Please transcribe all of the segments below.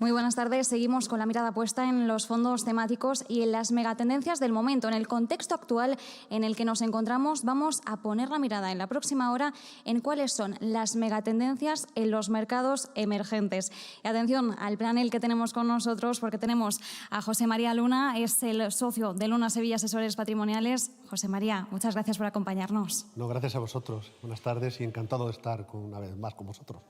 Muy buenas tardes. Seguimos con la mirada puesta en los fondos temáticos y en las megatendencias del momento. En el contexto actual en el que nos encontramos, vamos a poner la mirada en la próxima hora en cuáles son las megatendencias en los mercados emergentes. Y atención al panel que tenemos con nosotros, porque tenemos a José María Luna, es el socio de Luna Sevilla Asesores Patrimoniales. José María, muchas gracias por acompañarnos. No, gracias a vosotros. Buenas tardes y encantado de estar una vez más con vosotros.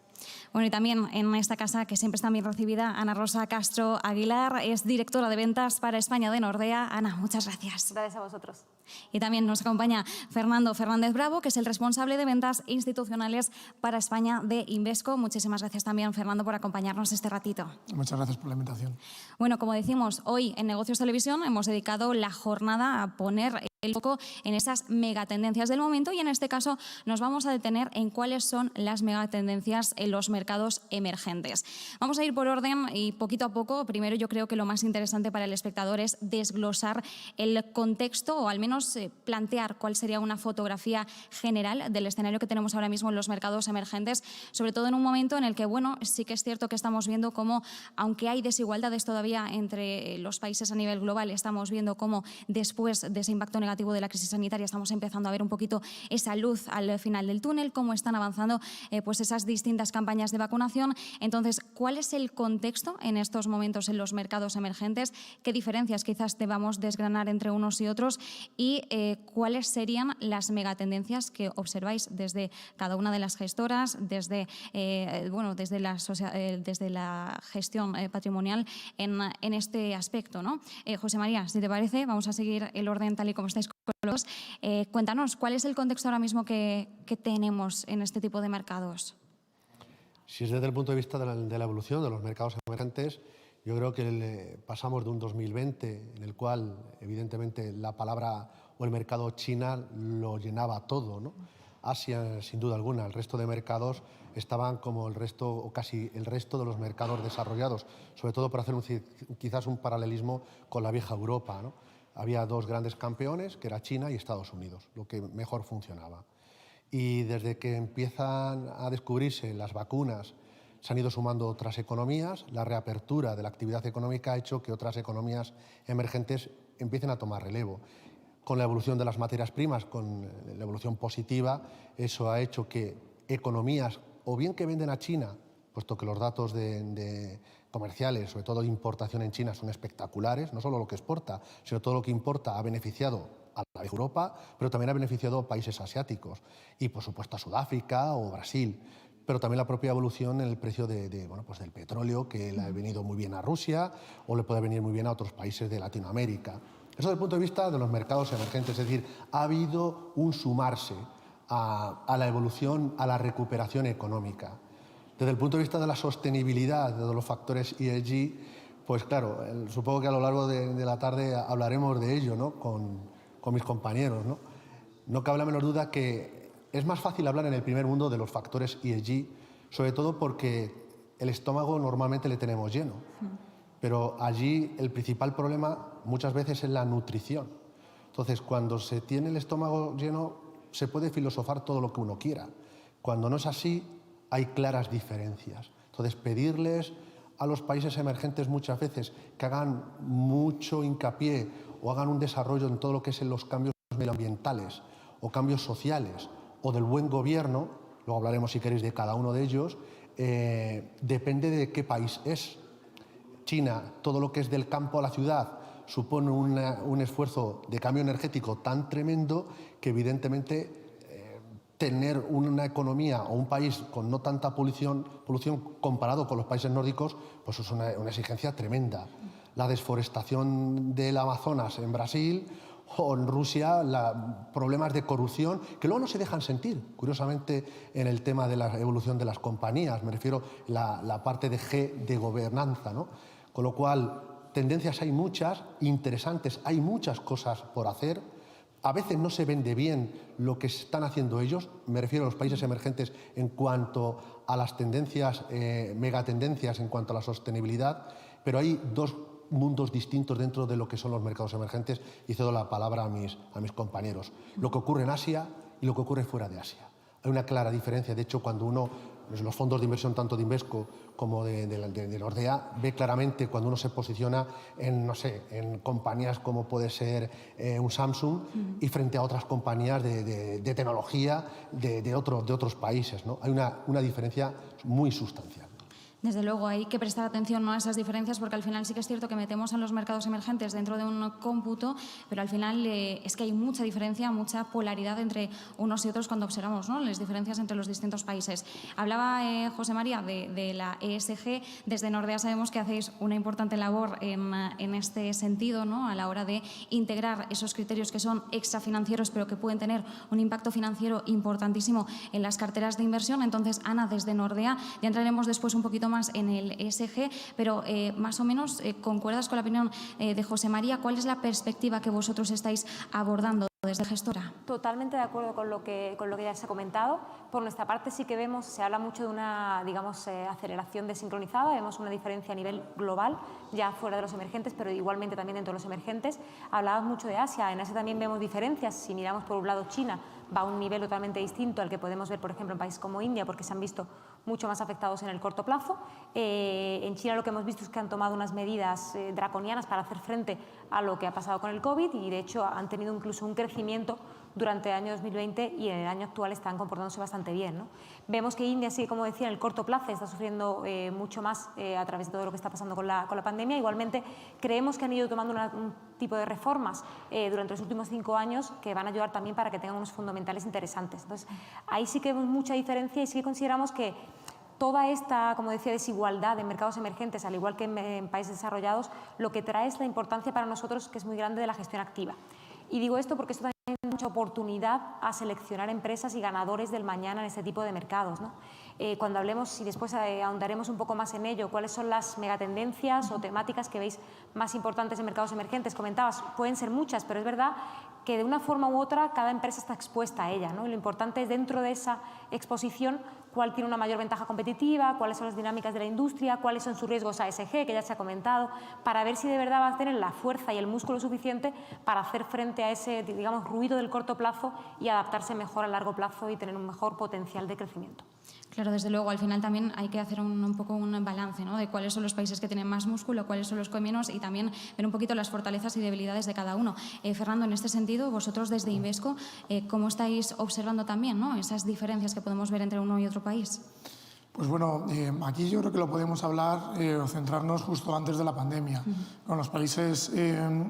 Bueno, y también en esta casa, que siempre está bien recibida, Ana Rosa Castro Aguilar, es directora de ventas para España de Nordea. Ana, muchas gracias. Gracias a vosotros. Y también nos acompaña Fernando Fernández Bravo, que es el responsable de ventas institucionales para España de Invesco. Muchísimas gracias también, Fernando, por acompañarnos este ratito. Muchas gracias por la invitación. Bueno, como decimos, hoy en Negocios Televisión hemos dedicado la jornada a poner el foco en esas megatendencias del momento y en este caso nos vamos a detener en cuáles son las megatendencias en los mercados emergentes. Vamos a ir por orden y poquito a poco. Primero, yo creo que lo más interesante para el espectador es desglosar el contexto o al menos plantear cuál sería una fotografía general del escenario que tenemos ahora mismo en los mercados emergentes, sobre todo en un momento en el que, bueno, sí que es cierto que estamos viendo cómo, aunque hay desigualdades todavía entre los países a nivel global, estamos viendo cómo después de ese impacto negativo de la crisis sanitaria estamos empezando a ver un poquito esa luz al final del túnel, cómo están avanzando pues esas distintas campañas de vacunación. Entonces, ¿cuál es el contexto en estos momentos en los mercados emergentes? ¿Qué diferencias quizás debamos desgranar entre unos y otros? Y ¿cuáles serían las megatendencias que observáis desde cada una de las gestoras, desde, desde la gestión patrimonial en este aspecto, ¿no? José María, si te parece, vamos a seguir el orden tal y como estáis con los. Cuéntanos, ¿cuál es el contexto ahora mismo que tenemos en este tipo de mercados? Si es desde el punto de vista de la evolución de los mercados emergentes, yo creo que pasamos de un 2020 en el cual, evidentemente, la palabra o el mercado China lo llenaba todo, ¿no? Asia, sin duda alguna, el resto de mercados estaban como el resto o casi el resto de los mercados desarrollados, sobre todo por hacer quizás un paralelismo con la vieja Europa, ¿no? Había dos grandes campeones, que era China y Estados Unidos, lo que mejor funcionaba. Y desde que empiezan a descubrirse las vacunas, se han ido sumando otras economías, la reapertura de la actividad económica ha hecho que otras economías emergentes empiecen a tomar relevo. Con la evolución de las materias primas, con la evolución positiva, eso ha hecho que economías, o bien que venden a China, puesto que los datos comerciales, sobre todo de importación en China, son espectaculares, no solo lo que exporta, sino todo lo que importa ha beneficiado a la Europa, pero también ha beneficiado a países asiáticos y, por supuesto, a Sudáfrica o Brasil. Pero también la propia evolución en el precio del petróleo, que le ha venido muy bien a Rusia o le puede venir muy bien a otros países de Latinoamérica. Eso desde el punto de vista de los mercados emergentes, es decir, ha habido un sumarse a la evolución, a la recuperación económica. Desde el punto de vista de la sostenibilidad de los factores ESG, pues claro, supongo que a lo largo de la tarde hablaremos de ello, ¿no? con mis compañeros, ¿no? No cabe la menor duda que es más fácil hablar en el primer mundo de los factores ESG, sobre todo porque el estómago normalmente le tenemos lleno. Pero allí el principal problema muchas veces es la nutrición. Entonces, cuando se tiene el estómago lleno, se puede filosofar todo lo que uno quiera. Cuando no es así, hay claras diferencias. Entonces, pedirles a los países emergentes muchas veces que hagan mucho hincapié o hagan un desarrollo en todo lo que es en los cambios medioambientales o cambios sociales o del buen gobierno, luego hablaremos si queréis de cada uno de ellos, depende de qué país es. China, todo lo que es del campo a la ciudad, supone un esfuerzo de cambio energético tan tremendo que evidentemente tener una economía o un país con no tanta polución comparado con los países nórdicos, pues es una exigencia tremenda. La desforestación del Amazonas en Brasil o en Rusia, problemas de corrupción que luego no se dejan sentir, curiosamente, en el tema de la evolución de las compañías, me refiero a la parte de G de gobernanza, ¿no? Con lo cual, tendencias hay muchas, interesantes, hay muchas cosas por hacer. A veces no se vende bien lo que están haciendo ellos, me refiero a los países emergentes en cuanto a las tendencias, megatendencias en cuanto a la sostenibilidad, pero hay dos mundos distintos dentro de lo que son los mercados emergentes y cedo la palabra a mis compañeros. Lo que ocurre en Asia y lo que ocurre fuera de Asia. Hay una clara diferencia, de hecho, cuando uno los fondos de inversión tanto de Invesco como de Nordea, ve claramente cuando uno se posiciona en, no sé, en compañías como puede ser un Samsung y frente a otras compañías de tecnología de otros países, ¿no? Hay una diferencia muy sustancial. Desde luego, hay que prestar atención, ¿no?, a esas diferencias, porque al final sí que es cierto que metemos a los mercados emergentes dentro de un cómputo, pero al final es que hay mucha diferencia, mucha polaridad entre unos y otros cuando observamos, ¿no?, las diferencias entre los distintos países. Hablaba José María de la ESG. Desde Nordea sabemos que hacéis una importante labor en este sentido, ¿no?, a la hora de integrar esos criterios que son extrafinancieros, pero que pueden tener un impacto financiero importantísimo en las carteras de inversión. Entonces, Ana, desde Nordea, ya entraremos después un poquito más en el ESG, pero más o menos concuerdas con la opinión de José María. ¿Cuál es la perspectiva que vosotros estáis abordando desde gestora? Totalmente de acuerdo con lo que ya se ha comentado. Por nuestra parte sí que vemos, se habla mucho de una, digamos, aceleración desincronizada, vemos una diferencia a nivel global, ya fuera de los emergentes, pero igualmente también dentro de los emergentes. Hablabas mucho de Asia, en Asia también vemos diferencias. Si miramos por un lado China, va a un nivel totalmente distinto al que podemos ver, por ejemplo, en países como India, porque se han visto mucho más afectados en el corto plazo. En China lo que hemos visto es que han tomado unas medidas draconianas para hacer frente a lo que ha pasado con el COVID y, de hecho, han tenido incluso un crecimiento durante el año 2020 y en el año actual están comportándose bastante bien, ¿no? Vemos que India, sí, como decía, en el corto plazo está sufriendo mucho más a través de todo lo que está pasando con la pandemia. Igualmente, creemos que han ido tomando un tipo de reformas durante los últimos 5 años que van a ayudar también para que tengan unos fundamentales interesantes. Entonces, ahí sí que vemos mucha diferencia y sí que consideramos que toda esta, como decía, desigualdad en mercados emergentes, al igual que en países desarrollados, lo que trae es la importancia para nosotros, que es muy grande, de la gestión activa. Y digo esto porque esto también da mucha oportunidad a seleccionar empresas y ganadores del mañana en este tipo de mercados, ¿no? Cuando hablemos, y después ahondaremos un poco más en ello, cuáles son las megatendencias o temáticas que veis más importantes en mercados emergentes. Comentabas, pueden ser muchas, pero es verdad que de una forma u otra cada empresa está expuesta a ella, ¿no? Y lo importante es, dentro de esa exposición, cuál tiene una mayor ventaja competitiva, cuáles son las dinámicas de la industria, cuáles son sus riesgos ASG, que ya se ha comentado, para ver si de verdad va a tener la fuerza y el músculo suficiente para hacer frente a ese, digamos, ruido del corto plazo y adaptarse mejor a largo plazo y tener un mejor potencial de crecimiento. Claro, desde luego, al final también hay que hacer un poco un balance, ¿no?, de cuáles son los países que tienen más músculo, cuáles son los que menos, y también ver un poquito las fortalezas y debilidades de cada uno. Fernando, en este sentido, vosotros desde Invesco, ¿cómo estáis observando también, ¿no?, esas diferencias que podemos ver entre uno y otro país? Pues bueno, aquí yo creo que lo podemos hablar o centrarnos justo antes de la pandemia. Con los países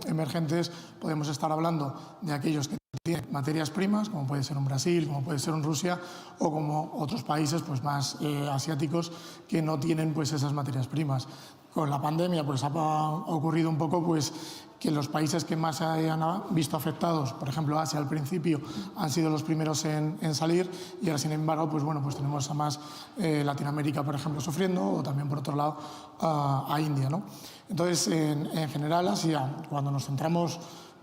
emergentes podemos estar hablando de aquellos que tienen materias primas, como puede ser un Brasil, como puede ser un Rusia, o como otros países pues más asiáticos que no tienen pues esas materias primas. Con la pandemia pues ha ocurrido un poco pues que los países que más se han visto afectados, por ejemplo Asia al principio, han sido los primeros en salir, y ahora sin embargo pues bueno, pues tenemos a más Latinoamérica, por ejemplo, sufriendo, o también por otro lado a India, ¿no? Entonces en general Asia, cuando nos centramos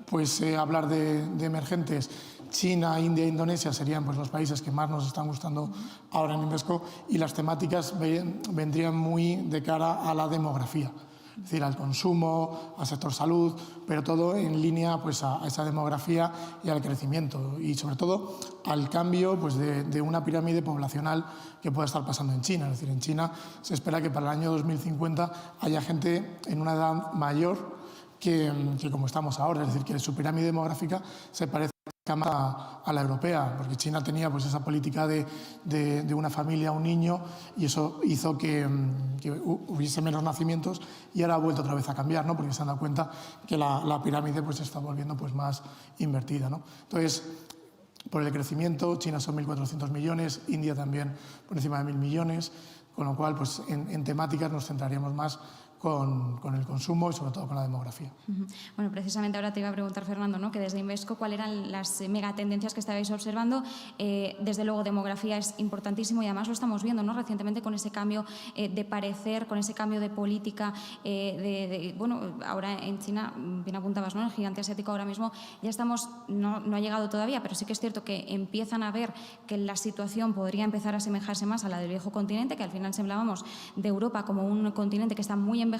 pues a hablar de emergentes, China, India e Indonesia serían pues los países que más nos están gustando ahora en Invesco, y las temáticas vendrían muy de cara a la demografía. Es decir, al consumo, al sector salud, pero todo en línea pues, a esa demografía y al crecimiento, y sobre todo al cambio pues, de una pirámide poblacional que pueda estar pasando en China. Es decir, en China se espera que para el año 2050 haya gente en una edad mayor que como estamos ahora, es decir, que su pirámide demográfica se parece más a la europea, porque China tenía pues esa política de una familia, un niño, y eso hizo que hubiese menos nacimientos, y ahora ha vuelto otra vez a cambiar, ¿no?, porque se han dado cuenta que la pirámide pues se está volviendo pues más invertida, ¿no? Entonces, por el crecimiento, China son 1.400 millones, India también por encima de 1.000 millones, con lo cual pues en temáticas nos centraríamos más con el consumo y sobre todo con la demografía. Bueno, precisamente ahora te iba a preguntar, Fernando, ¿no?, que desde Invesco, ¿cuáles eran las megatendencias que estabais observando? Desde luego, demografía es importantísimo, y además lo estamos viendo, ¿no?, recientemente, con ese cambio de parecer, con ese cambio de política. Bueno, ahora en China, bien apuntabas, ¿no?, el gigante asiático ahora mismo ya estamos, no ha llegado todavía, pero sí que es cierto que empiezan a ver que la situación podría empezar a asemejarse más a la del viejo continente, que al final hablábamos de Europa como un continente que está muy envejecido,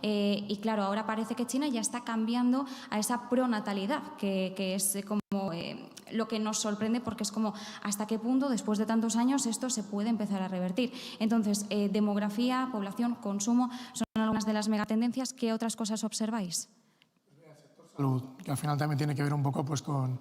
y claro, ahora parece que China ya está cambiando a esa pronatalidad, que es como lo que nos sorprende, porque es como hasta qué punto después de tantos años esto se puede empezar a revertir. Entonces, demografía, población, consumo, son algunas de las megatendencias. ¿Qué otras cosas observáis? Salud, que al final también tiene que ver un poco pues, con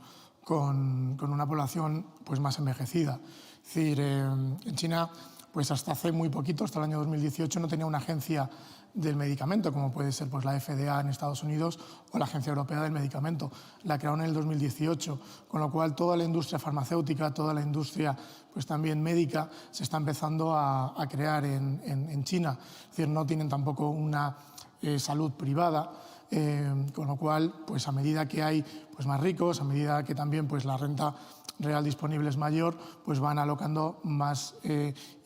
una población pues, más envejecida. Es decir, en China, pues hasta hace muy poquito, hasta el año 2018, no tenía una agencia del medicamento, como puede ser pues, la FDA en Estados Unidos o la Agencia Europea del Medicamento. La crearon en el 2018, con lo cual toda la industria farmacéutica, toda la industria pues, también médica, se está empezando a crear en China. Es decir, no tienen tampoco una salud privada. Con lo cual, pues a medida que hay pues, más ricos, a medida que también pues, la renta real disponible es mayor, pues van alocando más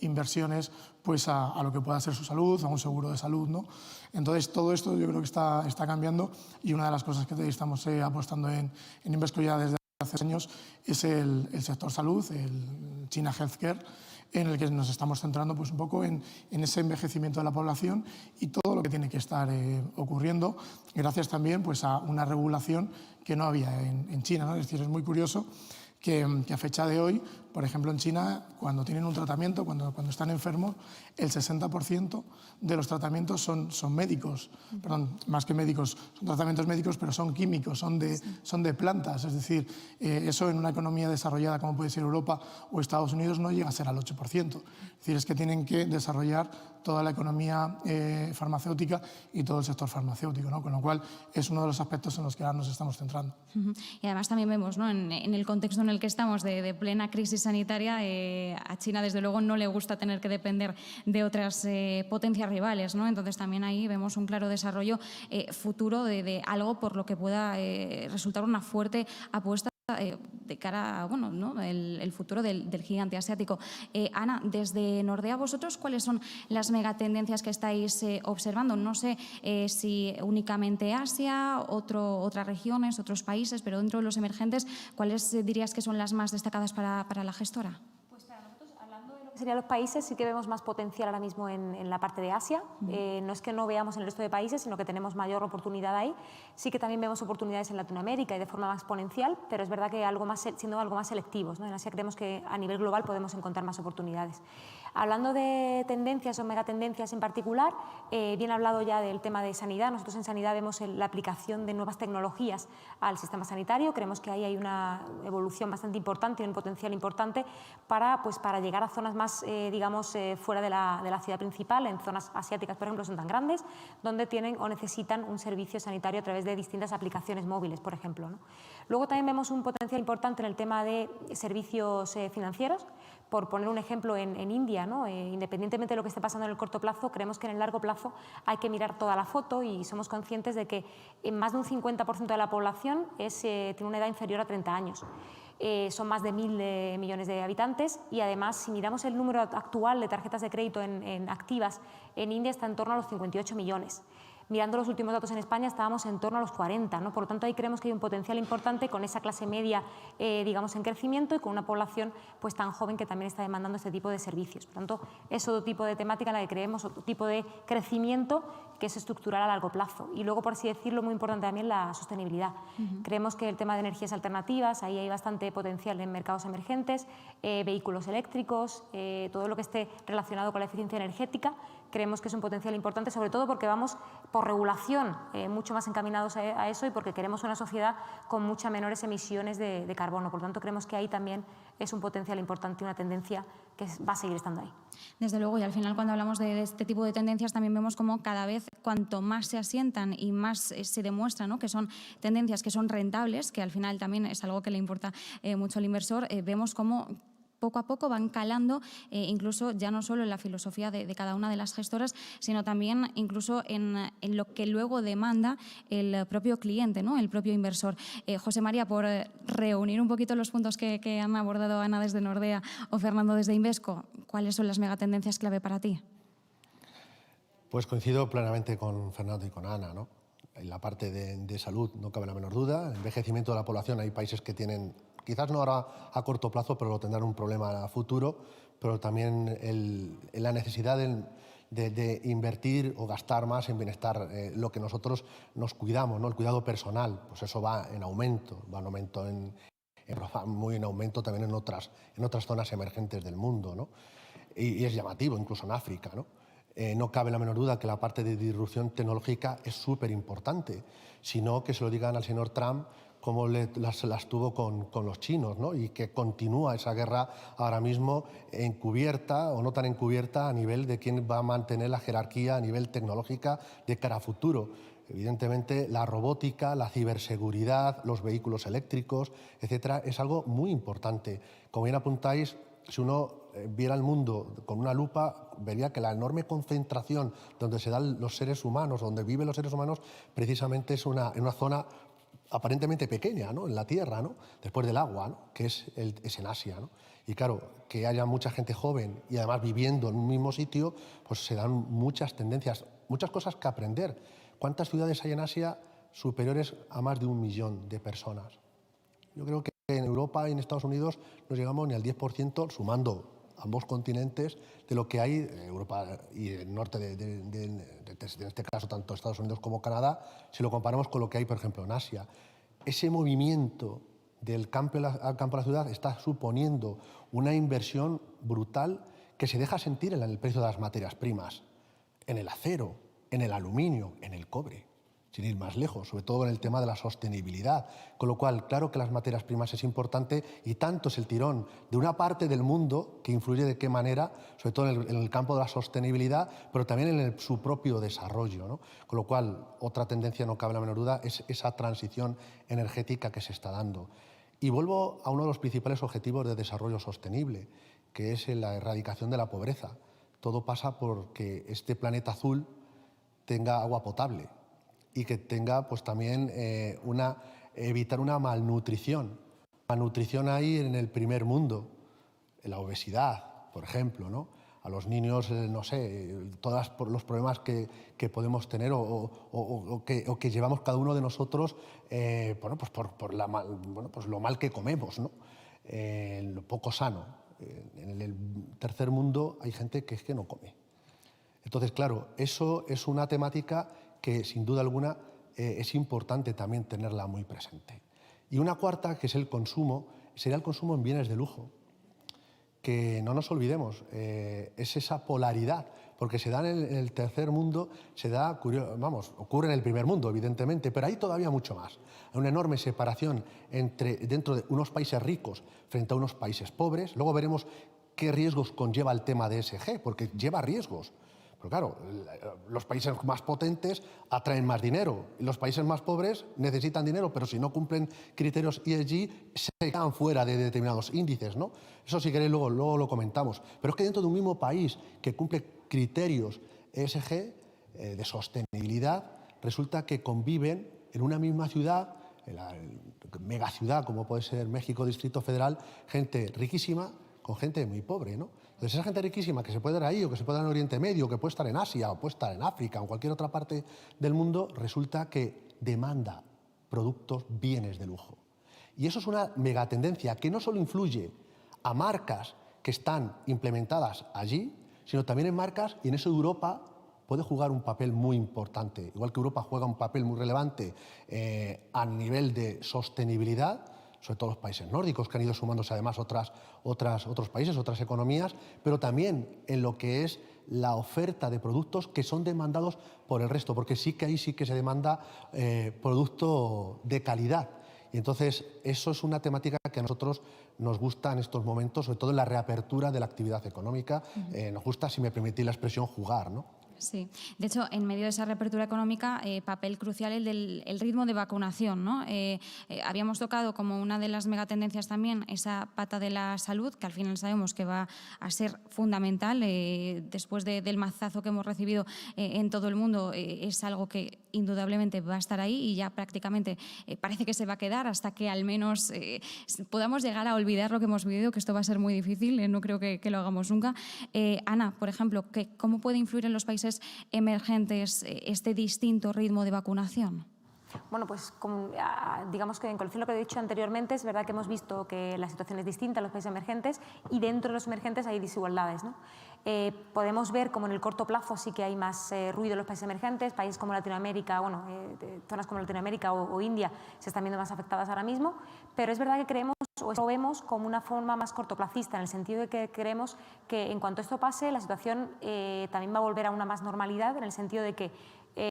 inversiones pues, a lo que pueda ser su salud, a un seguro de salud, ¿no? Entonces, todo esto yo creo que está cambiando, y una de las cosas que estamos apostando en Invesco ya desde hace años es el sector salud, el China Healthcare, en el que nos estamos centrando pues, un poco en ese envejecimiento de la población y todo lo que tiene que estar ocurriendo, gracias también pues, a una regulación que no había en China, ¿no? Es decir, es muy curioso que a fecha de hoy, por ejemplo, en China, cuando tienen un tratamiento, cuando están enfermos, el 60% de los tratamientos son médicos, perdón, más que médicos, son tratamientos médicos, pero son químicos, son de plantas. Es decir, eso en una economía desarrollada como puede ser Europa o Estados Unidos no llega a ser al 8%. Es decir, es que tienen que desarrollar toda la economía farmacéutica y todo el sector farmacéutico, ¿no? Con lo cual es uno de los aspectos en los que ahora nos estamos centrando. Y además también vemos, ¿no?, en el contexto en el que estamos de plena crisis sanitaria, a China desde luego no le gusta tener que depender de otras potencias rivales, ¿no? Entonces también ahí vemos un claro desarrollo futuro de algo por lo que pueda resultar una fuerte apuesta de cara a bueno, ¿no?, el futuro del gigante asiático. Ana, desde Nordea, vosotros, ¿cuáles son las megatendencias que estáis observando? No sé si únicamente Asia, otras regiones, otros países, pero dentro de los emergentes, ¿cuáles dirías que son las más destacadas para la gestora? Serían los países, sí que vemos más potencial ahora mismo en la parte de Asia. No es que no veamos en el resto de países, sino que tenemos mayor oportunidad ahí. Sí que también vemos oportunidades en Latinoamérica y de forma más exponencial, pero es verdad que siendo algo más selectivos, ¿no? En Asia creemos que a nivel global podemos encontrar más oportunidades. Hablando de tendencias o megatendencias en particular, bien hablado ya del tema de sanidad. Nosotros en sanidad vemos la aplicación de nuevas tecnologías al sistema sanitario. Creemos que ahí hay una evolución bastante importante y un potencial importante para llegar a zonas más digamos, fuera de la ciudad principal, en zonas asiáticas, por ejemplo, son tan grandes, donde tienen o necesitan un servicio sanitario a través de distintas aplicaciones móviles, por ejemplo, ¿no? Luego también vemos un potencial importante en el tema de servicios financieros. Por poner un ejemplo, en India, ¿no? Independientemente de lo que esté pasando en el corto plazo, creemos que en el largo plazo hay que mirar toda la foto, y somos conscientes de que más de un 50% de la población tiene una edad inferior a 30 años. Son más de 1.000 millones de habitantes, y además, si miramos el número actual de tarjetas de crédito en activas en India, está en torno a los 58 millones. Mirando los últimos datos en España, estábamos en torno a los 40, ¿no? Por lo tanto, ahí creemos que hay un potencial importante con esa clase media, digamos, en crecimiento, y con una población pues, tan joven que también está demandando este tipo de servicios. Por lo tanto, es otro tipo de temática en la que creemos, otro tipo de crecimiento que es estructural a largo plazo. Y luego, por así decirlo, muy importante también la sostenibilidad. Creemos que el tema de energías alternativas, ahí hay bastante potencial en mercados emergentes, vehículos eléctricos, todo lo que esté relacionado con la eficiencia energética. Creemos que es un potencial importante, sobre todo porque vamos por regulación mucho más encaminados a eso, y porque queremos una sociedad con muchas menores emisiones de carbono. Por lo tanto, creemos que ahí también es un potencial importante y una tendencia que va a seguir estando ahí. Desde luego, y al final cuando hablamos de este tipo de tendencias también vemos como cada vez cuanto más se asientan y más se demuestra, ¿no?, que son tendencias que son rentables, que al final también es algo que le importa mucho al inversor, vemos cómo poco a poco van calando, incluso ya no solo en la filosofía de cada una de las gestoras, sino también incluso en lo que luego demanda el propio cliente, ¿no?, el propio inversor. José María, por reunir un poquito los puntos que han abordado Ana desde Nordea o Fernando desde Invesco, ¿cuáles son las megatendencias clave para ti? Pues coincido plenamente con Fernando y con Ana, ¿no? En la parte de salud no cabe la menor duda. El envejecimiento de la población, hay países que tienen, quizás no ahora a corto plazo, pero lo tendrán un problema a futuro, pero también la necesidad de invertir o gastar más en bienestar, lo que nosotros nos cuidamos, ¿no? El cuidado personal, pues eso va en aumento en muy en aumento también en otras zonas emergentes del mundo, ¿no? Y es llamativo, incluso en África, ¿no? No cabe la menor duda que la parte de disrupción tecnológica es súper importante, sino que se lo digan al señor Trump cómo las tuvo con los chinos, ¿no? Y que continúa esa guerra ahora mismo encubierta o no tan encubierta a nivel de quién va a mantener la jerarquía a nivel tecnológica de cara a futuro. Evidentemente, la robótica, la ciberseguridad, los vehículos eléctricos, etcétera, es algo muy importante. Como bien apuntáis, si uno viera el mundo con una lupa, vería que la enorme concentración donde se dan los seres humanos, donde viven los seres humanos, precisamente es en una zona aparentemente pequeña, ¿no? En la Tierra, ¿no? Después del agua, ¿no? Que es en Asia, ¿no? Y claro, que haya mucha gente joven y además viviendo en un mismo sitio, pues se dan muchas tendencias, muchas cosas que aprender. ¿Cuántas ciudades hay en Asia superiores a más de 1 millón de personas? Yo creo que en Europa y en Estados Unidos no llegamos ni al 10%, sumando ambos continentes, de lo que hay en Europa y el norte, en este caso tanto Estados Unidos como Canadá, si lo comparamos con lo que hay, por ejemplo, en Asia. Ese movimiento del campo al campo a la ciudad está suponiendo una inversión brutal que se deja sentir en el precio de las materias primas, en el acero, en el aluminio, en el cobre, sin ir más lejos, sobre todo en el tema de la sostenibilidad. Con lo cual, claro que las materias primas es importante y tanto es el tirón de una parte del mundo que influye de qué manera, sobre todo en el campo de la sostenibilidad, pero también en su propio desarrollo, ¿no? Con lo cual, otra tendencia, no cabe la menor duda, es esa transición energética que se está dando. Y vuelvo a uno de los principales objetivos de desarrollo sostenible, que es la erradicación de la pobreza. Todo pasa por que este planeta azul tenga agua potable y que tenga pues también evitar una malnutrición. Malnutrición hay en el primer mundo, en la obesidad, por ejemplo, ¿no? A los niños, no sé, todos los problemas que podemos tener o que llevamos cada uno de nosotros, bueno, pues por lo mal que comemos, ¿no? Lo poco sano. En el tercer mundo hay gente que es que no come. Entonces, claro, eso es una temática que sin duda alguna es importante también tenerla muy presente. Y una cuarta, que es el consumo, sería el consumo en bienes de lujo. Que no nos olvidemos, es esa polaridad, porque se da en el tercer mundo, ocurre en el primer mundo, evidentemente, pero hay todavía mucho más. Hay una enorme separación dentro de unos países ricos frente a unos países pobres. Luego veremos qué riesgos conlleva el tema de ESG, porque lleva riesgos. Pero claro, los países más potentes atraen más dinero y los países más pobres necesitan dinero, pero si no cumplen criterios ESG se quedan fuera de determinados índices, ¿no? Eso si queréis luego lo comentamos. Pero es que dentro de un mismo país que cumple criterios ESG de sostenibilidad, resulta que conviven en una misma ciudad, en la megaciudad como puede ser México, Distrito Federal, gente riquísima con gente muy pobre, ¿no? Entonces, esa gente riquísima que se puede dar ahí, o que se puede dar en Oriente Medio, o que puede estar en Asia, o puede estar en África, o en cualquier otra parte del mundo, resulta que demanda productos, bienes de lujo. Y eso es una megatendencia que no solo influye a marcas que están implementadas allí, sino también en marcas, y en eso Europa puede jugar un papel muy importante. Igual que Europa juega un papel muy relevante a nivel de sostenibilidad, sobre todo los países nórdicos, que han ido sumándose además otros países, otras economías, pero también en lo que es la oferta de productos que son demandados por el resto, porque ahí sí que se demanda producto de calidad. Y entonces eso es una temática que a nosotros nos gusta en estos momentos, sobre todo en la reapertura de la actividad económica. Nos gusta, si me permitís la expresión, jugar, ¿no? Sí, de hecho, en medio de esa reapertura económica, papel crucial el ritmo de vacunación, ¿no? Habíamos tocado como una de las megatendencias también esa pata de la salud, que al final sabemos que va a ser fundamental después del mazazo que hemos recibido en todo el mundo. Es algo que indudablemente va a estar ahí y ya prácticamente parece que se va a quedar hasta que al menos podamos llegar a olvidar lo que hemos vivido, que esto va a ser muy difícil, no creo que lo hagamos nunca. Ana, por ejemplo, ¿cómo puede influir en los países emergentes este distinto ritmo de vacunación? Bueno, pues digamos que en colección lo que he dicho anteriormente, es verdad que hemos visto que la situación es distinta en los países emergentes y dentro de los emergentes hay desigualdades, ¿no? Podemos ver como en el corto plazo sí que hay más ruido en los países emergentes, países como Latinoamérica, bueno, zonas como Latinoamérica o India se están viendo más afectadas ahora mismo, pero es verdad que creemos o lo vemos como una forma más cortoplacista, en el sentido de que creemos que en cuanto esto pase la situación también va a volver a una más normalidad, en el sentido de que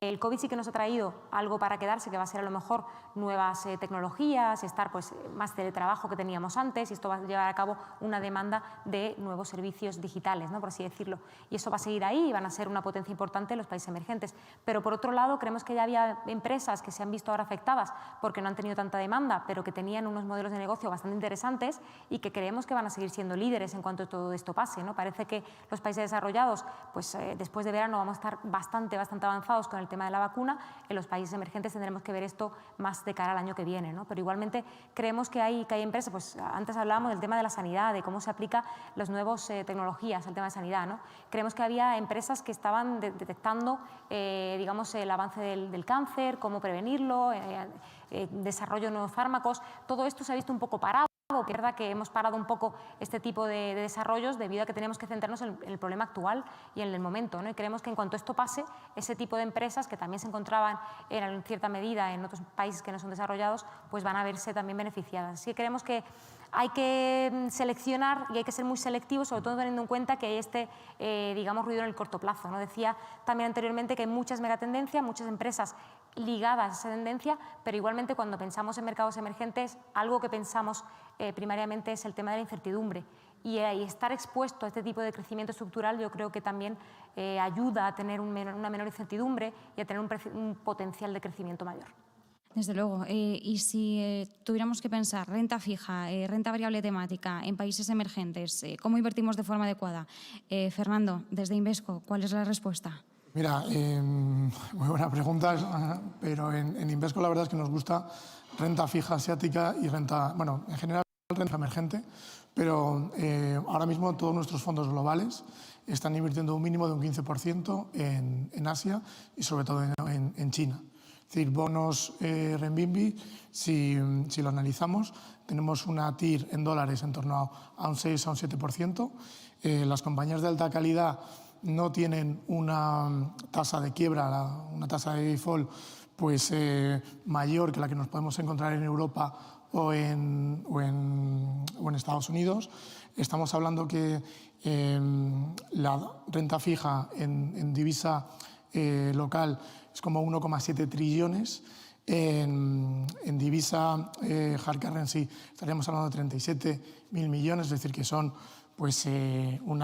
el COVID sí que nos ha traído algo para quedarse, que va a ser a lo mejor nuevas tecnologías, estar pues más teletrabajo que teníamos antes, y esto va a llevar a cabo una demanda de nuevos servicios digitales, ¿no? Por así decirlo. Y eso va a seguir ahí y van a ser una potencia importante en los países emergentes. Pero por otro lado, creemos que ya había empresas que se han visto ahora afectadas porque no han tenido tanta demanda, pero que tenían unos modelos de negocio bastante interesantes y que creemos que van a seguir siendo líderes en cuanto todo esto pase, ¿no? Parece que los países desarrollados, pues después de verano vamos a estar bastante avanzados con el tema de la vacuna. En los países emergentes tendremos que ver esto más de cara al año que viene, ¿no? Pero igualmente creemos que hay empresas, pues antes hablábamos del tema de la sanidad, de cómo se aplica las nuevas tecnologías al tema de sanidad, ¿no? Creemos que había empresas que estaban detectando, digamos, el avance del cáncer, cómo prevenirlo, desarrollo de nuevos fármacos. Todo esto se ha visto un poco parado. Es verdad que hemos parado un poco este tipo de desarrollos debido a que tenemos que centrarnos en el problema actual y en el momento, ¿no? Y creemos que en cuanto esto pase, ese tipo de empresas que también se encontraban en cierta medida en otros países que no son desarrollados, pues van a verse también beneficiadas. Así que creemos que hay que seleccionar y hay que ser muy selectivos, sobre todo teniendo en cuenta que hay digamos, ruido en el corto plazo, ¿no? Decía también anteriormente que hay muchas megatendencias, muchas empresas ligadas a esa tendencia, pero igualmente cuando pensamos en mercados emergentes, algo que pensamos primariamente es el tema de la incertidumbre. Y estar expuesto a este tipo de crecimiento estructural yo creo que también ayuda a tener una menor incertidumbre y a tener un potencial de crecimiento mayor. Desde luego. Y si tuviéramos que pensar renta fija, renta variable temática en países emergentes, ¿cómo invertimos de forma adecuada? Fernando, desde Invesco, ¿cuál es la respuesta? Mira, muy buena pregunta, pero en Invesco la verdad es que nos gusta renta fija asiática y renta, bueno, en general renta emergente, pero ahora mismo todos nuestros fondos globales están invirtiendo un mínimo de un 15% en Asia y sobre todo en China. Es decir, bonos renminbi, si lo analizamos, tenemos una TIR en dólares en torno a un 6 a un 7%. Las compañías de alta calidad no tienen una tasa de quiebra, una tasa de default pues, mayor que la que nos podemos encontrar en Europa o en Estados Unidos. Estamos hablando que la renta fija en divisa local es como 1,7 trillones. En divisa hard currency estaríamos hablando de 37.000 millones, es decir, que son pues, un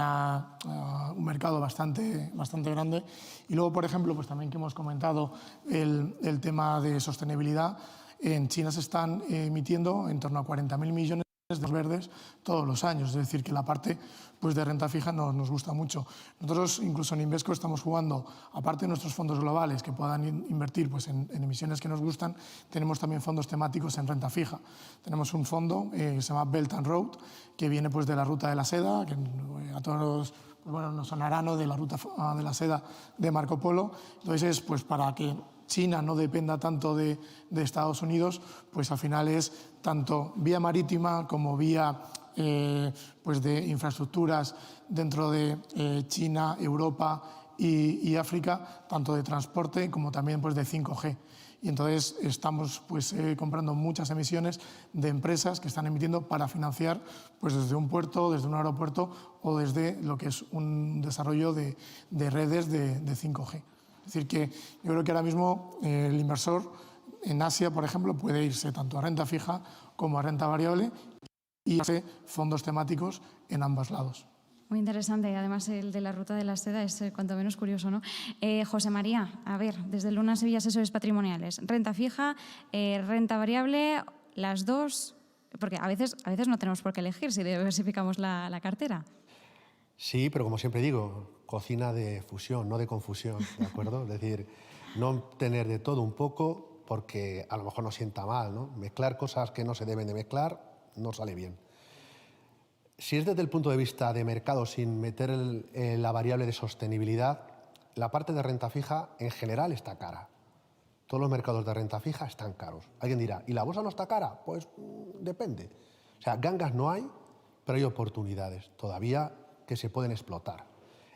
mercado bastante grande. Y luego, por ejemplo, pues también que hemos comentado el tema de sostenibilidad, en China se están emitiendo en torno a 40.000 millones de verdes todos los años, es decir, que la parte pues, de renta fija nos gusta mucho. Nosotros incluso en Invesco estamos jugando, aparte de nuestros fondos globales que puedan invertir pues, en emisiones que nos gustan, tenemos también fondos temáticos en renta fija. Tenemos un fondo que se llama Belt and Road, que viene pues, de la ruta de la seda, que a todos pues, bueno, nos sonará, ¿no?, de la ruta de la seda de Marco Polo. Entonces es pues, para que China no dependa tanto de Estados Unidos, pues al final es tanto vía marítima como vía pues de infraestructuras dentro de China, Europa y África, tanto de transporte como también pues de 5G. Y entonces estamos pues, comprando muchas emisiones de empresas que están emitiendo para financiar pues, desde un puerto, desde un aeropuerto o desde lo que es un desarrollo de redes de 5G. Es decir, que yo creo que ahora mismo el inversor en Asia, por ejemplo, puede irse tanto a renta fija como a renta variable y hace fondos temáticos en ambos lados. Muy interesante. Además, el de la ruta de la seda es cuanto menos curioso, ¿no? José María, a ver, desde Luna Sevilla Asesores Patrimoniales, renta fija, renta variable, las dos, porque a veces no tenemos por qué elegir si diversificamos la cartera. Sí, pero como siempre digo, cocina de fusión, no de confusión, ¿de acuerdo? Es decir, no tener de todo un poco porque a lo mejor nos sienta mal, ¿no? Mezclar cosas que no se deben de mezclar no sale bien. Si es desde el punto de vista de mercado sin meter la variable de sostenibilidad, la parte de renta fija en general está cara. todos los mercados de renta fija están caros. Alguien dirá, ¿y la bolsa no está cara? Pues depende. O sea, gangas no hay, pero hay oportunidades todavía que se pueden explotar.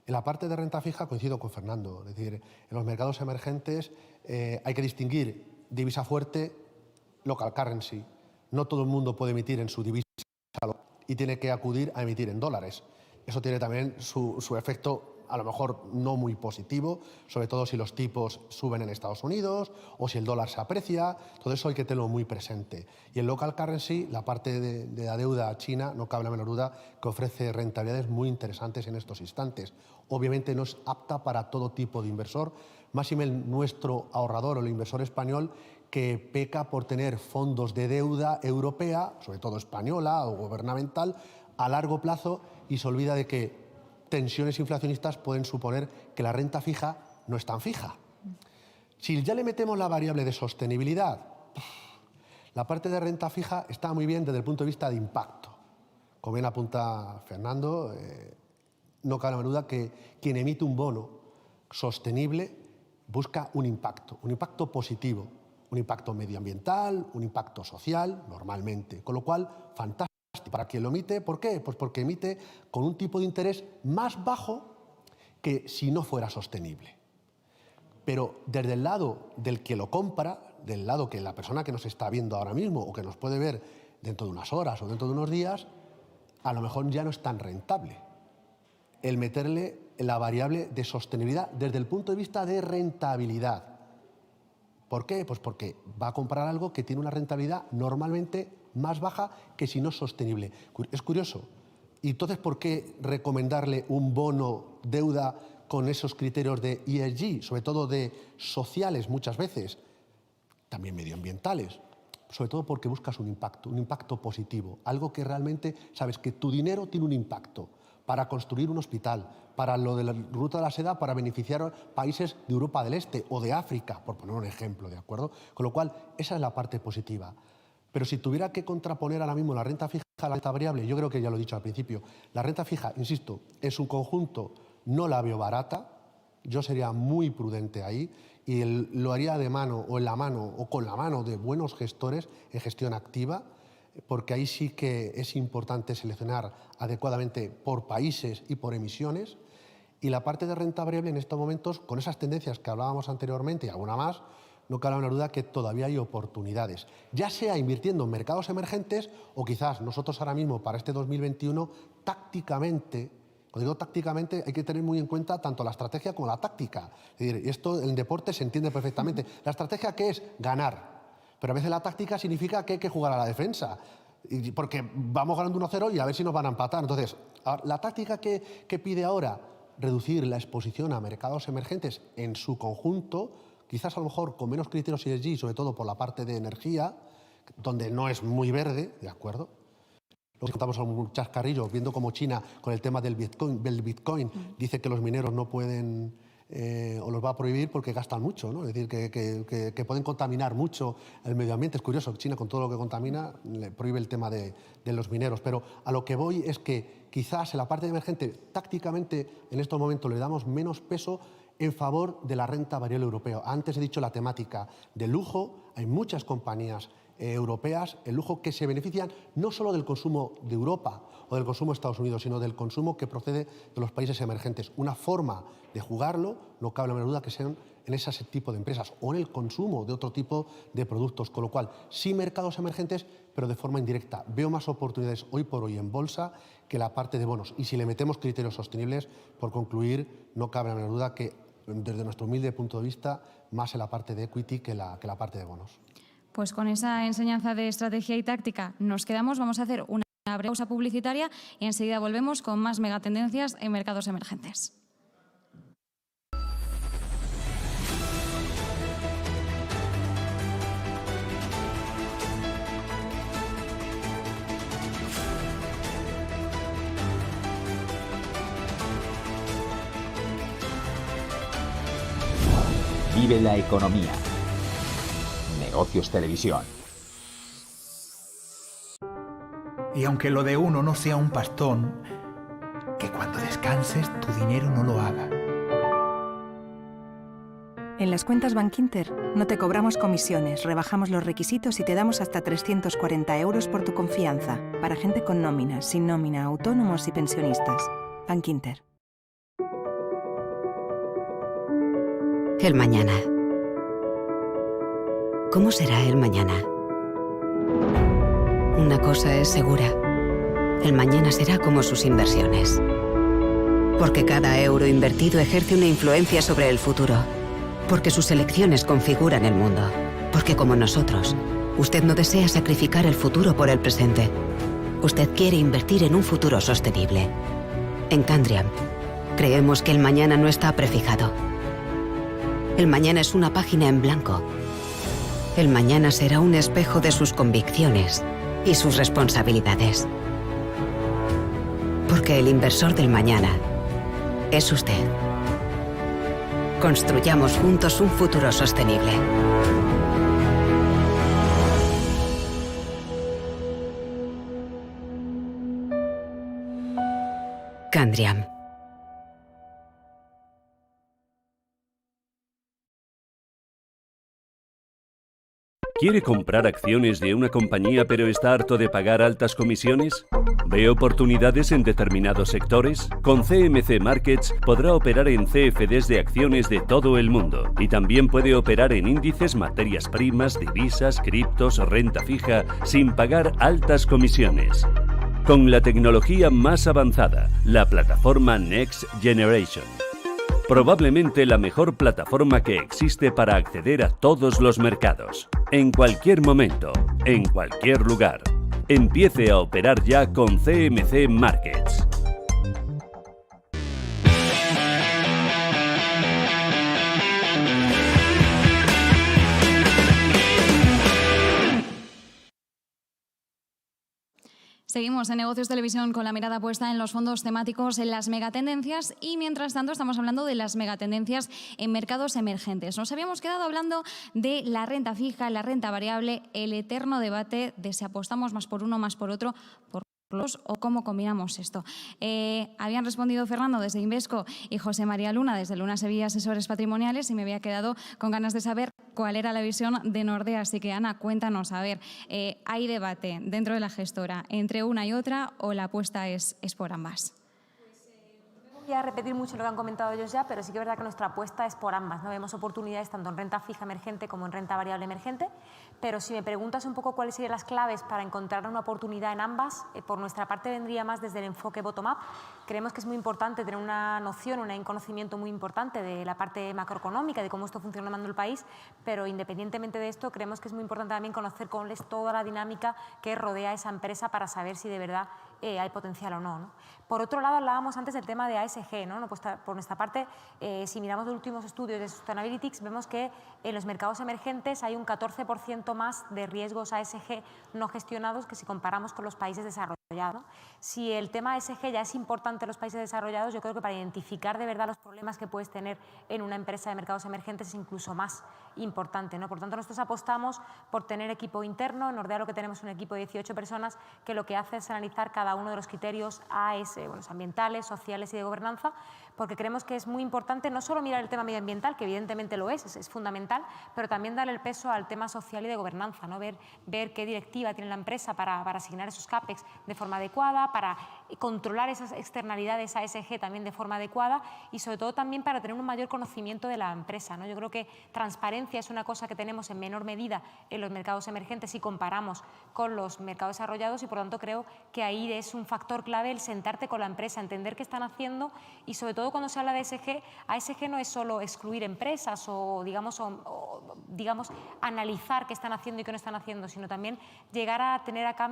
En la parte de renta fija coincido con Fernando, es decir, en los mercados emergentes hay que distinguir divisa fuerte, local currency. No todo el mundo puede emitir en su divisa y tiene que acudir a emitir en dólares. Eso tiene también su efecto, a lo mejor no muy positivo, sobre todo si los tipos suben en Estados Unidos o si el dólar se aprecia. Todo eso hay que tenerlo muy presente. Y el local currency, la parte de la deuda china, no cabe la menor duda que ofrece rentabilidades muy interesantes en estos instantes. Obviamente no es apta para todo tipo de inversor, máxime nuestro ahorrador o el inversor español, que peca por tener fondos de deuda europea, sobre todo española o gubernamental, a largo plazo, y se olvida de que tensiones inflacionistas pueden suponer que la renta fija no es tan fija. Si ya le metemos la variable de sostenibilidad, la parte de renta fija está muy bien desde el punto de vista de impacto. Como bien apunta Fernando, no cabe la menor duda que quien emite un bono sostenible busca un impacto positivo, un impacto medioambiental, un impacto social, normalmente. Con lo cual, fantástico para quien lo emite. ¿Por qué? Pues porque emite con un tipo de interés más bajo que si no fuera sostenible. Pero desde el lado del que lo compra, del lado que la persona que nos está viendo ahora mismo o que nos puede ver dentro de unas horas o dentro de unos días, a lo mejor ya no es tan rentable el meterle la variable de sostenibilidad desde el punto de vista de rentabilidad. ¿Por qué? Pues porque va a comprar algo que tiene una rentabilidad normalmente más baja que si no es sostenible. Es curioso. ¿Y entonces por qué recomendarle un bono deuda con esos criterios de ESG, sobre todo de sociales muchas veces, también medioambientales? Sobre todo porque buscas un impacto positivo, algo que realmente sabes que tu dinero tiene un impacto para construir un hospital, para lo de la ruta de la seda, para beneficiar a países de Europa del Este o de África, por poner un ejemplo, ¿de acuerdo? Con lo cual, esa es la parte positiva. Pero si tuviera que contraponer ahora mismo la renta fija a la renta variable, yo creo que ya lo he dicho al principio, la renta fija, insisto, en su conjunto no la veo barata, yo sería muy prudente ahí y lo haría de mano o en la mano o con la mano de buenos gestores en gestión activa, porque ahí sí que es importante seleccionar adecuadamente por países y por emisiones. Y la parte de renta variable en estos momentos, con esas tendencias que hablábamos anteriormente y alguna más, no cabe una duda que todavía hay oportunidades, ya sea invirtiendo en mercados emergentes o quizás nosotros ahora mismo para este 2021 tácticamente. Cuando digo tácticamente hay que tener muy en cuenta tanto la estrategia como la táctica. Es decir, esto en deporte se entiende perfectamente. La estrategia, ¿qué es? Ganar. Pero a veces la táctica significa que hay que jugar a la defensa, porque vamos ganando 1-0 y a ver si nos van a empatar. Entonces, la táctica que pide ahora, reducir la exposición a mercados emergentes en su conjunto, quizás a lo mejor con menos criterios ESG, sobre todo por la parte de energía, donde no es muy verde, ¿de acuerdo? Lo que contamos a un chascarrillo, viendo cómo China, con el tema del Bitcoin dice que los mineros no pueden o los va a prohibir porque gastan mucho, ¿no? Es decir, que pueden contaminar mucho el medio ambiente. Es curioso, China con todo lo que contamina le prohíbe el tema de los mineros. Pero a lo que voy es que quizás en la parte emergente, tácticamente en estos momentos le damos menos peso en favor de la renta variable europea. Antes he dicho la temática de lujo, hay muchas compañías europeas, el lujo, que se benefician no solo del consumo de Europa o del consumo de Estados Unidos, sino del consumo que procede de los países emergentes. Una forma de jugarlo, no cabe la menor duda, que sean en ese tipo de empresas o en el consumo de otro tipo de productos. Con lo cual, sí mercados emergentes, pero de forma indirecta. Veo más oportunidades hoy por hoy en bolsa que la parte de bonos. Y si le metemos criterios sostenibles, por concluir, no cabe la menor duda que desde nuestro humilde punto de vista, más en la parte de equity que la parte de bonos. Pues con esa enseñanza de estrategia y táctica nos quedamos. Vamos a hacer una breve pausa publicitaria y enseguida volvemos con más megatendencias en mercados emergentes. Vive la economía. Negocios Televisión. Y aunque lo de uno no sea un pastón, que cuando descanses tu dinero no lo haga. En las cuentas Bankinter no te cobramos comisiones, rebajamos los requisitos y te damos hasta 340 € por tu confianza. Para gente con nómina, sin nómina, autónomos y pensionistas. Bankinter. El mañana. ¿Cómo será el mañana? Una cosa es segura. El mañana será como sus inversiones. Porque cada euro invertido ejerce una influencia sobre el futuro. Porque sus elecciones configuran el mundo. Porque como nosotros, usted no desea sacrificar el futuro por el presente. Usted quiere invertir en un futuro sostenible. En Candriam, creemos que el mañana no está prefijado. El mañana es una página en blanco. El mañana será un espejo de sus convicciones y sus responsabilidades. Porque el inversor del mañana es usted. Construyamos juntos un futuro sostenible. Candriam. ¿Quiere comprar acciones de una compañía pero está harto de pagar altas comisiones? ¿Ve oportunidades en determinados sectores? Con CMC Markets podrá operar en CFDs de acciones de todo el mundo y también puede operar en índices, materias primas, divisas, criptos o renta fija sin pagar altas comisiones. Con la tecnología más avanzada, la plataforma Next Generation. Probablemente la mejor plataforma que existe para acceder a todos los mercados, en cualquier momento, en cualquier lugar. Empiece a operar ya con CMC Markets. Seguimos en Negocios Televisión con la mirada puesta en los fondos temáticos, en las megatendencias y mientras tanto estamos hablando de las megatendencias en mercados emergentes. Nos habíamos quedado hablando de la renta fija, la renta variable, el eterno debate de si apostamos más por uno, más por otro, por los o cómo combinamos esto. Habían respondido Fernando desde Invesco y José María Luna desde Luna Sevilla Asesores Patrimoniales y me había quedado con ganas de saber cuál era la visión de Nordea. Así que Ana, cuéntanos, a ver, ¿hay debate dentro de la gestora entre una y otra o la apuesta es por ambas? Voy a repetir mucho lo que han comentado ellos ya, pero sí que es verdad que nuestra apuesta es por ambas, ¿no? Vemos oportunidades tanto en renta fija emergente como en renta variable emergente, pero si me preguntas un poco cuáles serían las claves para encontrar una oportunidad en ambas, por nuestra parte vendría más desde el enfoque bottom-up. Creemos que es muy importante tener una noción, un conocimiento muy importante de la parte macroeconómica, de cómo esto funciona en el país, pero independientemente de esto, creemos que es muy importante también conocer cuál es toda la dinámica que rodea a esa empresa para saber si de verdad hay potencial o no, ¿no? Por otro lado, hablábamos antes del tema de ASG, ¿no? Pues, por nuestra parte, si miramos los últimos estudios de Sustainalytics, vemos que en los mercados emergentes hay un 14% más de riesgos ASG no gestionados que si comparamos con los países desarrollados, ¿no? Si el tema ASG ya es importante en los países desarrollados, yo creo que para identificar de verdad los problemas que puedes tener en una empresa de mercados emergentes es incluso más importante, ¿no? Por tanto, nosotros apostamos por tener equipo interno. En Nordea lo que tenemos es un equipo de 18 personas que lo que hace es analizar cada uno de los criterios ambientales, sociales y de gobernanza, porque creemos que es muy importante no solo mirar el tema medioambiental, que evidentemente lo es fundamental, pero también darle el peso al tema social y de gobernanza, ¿no? Ver qué directiva tiene la empresa para asignar esos CAPEX de forma adecuada, para controlar esas externalidades ASG también de forma adecuada y sobre todo también para tener un mayor conocimiento de la empresa, ¿no? Yo creo que transparencia es una cosa que tenemos en menor medida en los mercados emergentes si comparamos con los mercados desarrollados y por lo tanto creo que ahí es un factor clave el sentarte con la empresa, entender qué están haciendo y sobre todo cuando se habla de ASG no es solo excluir empresas o digamos analizar qué están haciendo y qué no están haciendo, sino también llegar a tener acá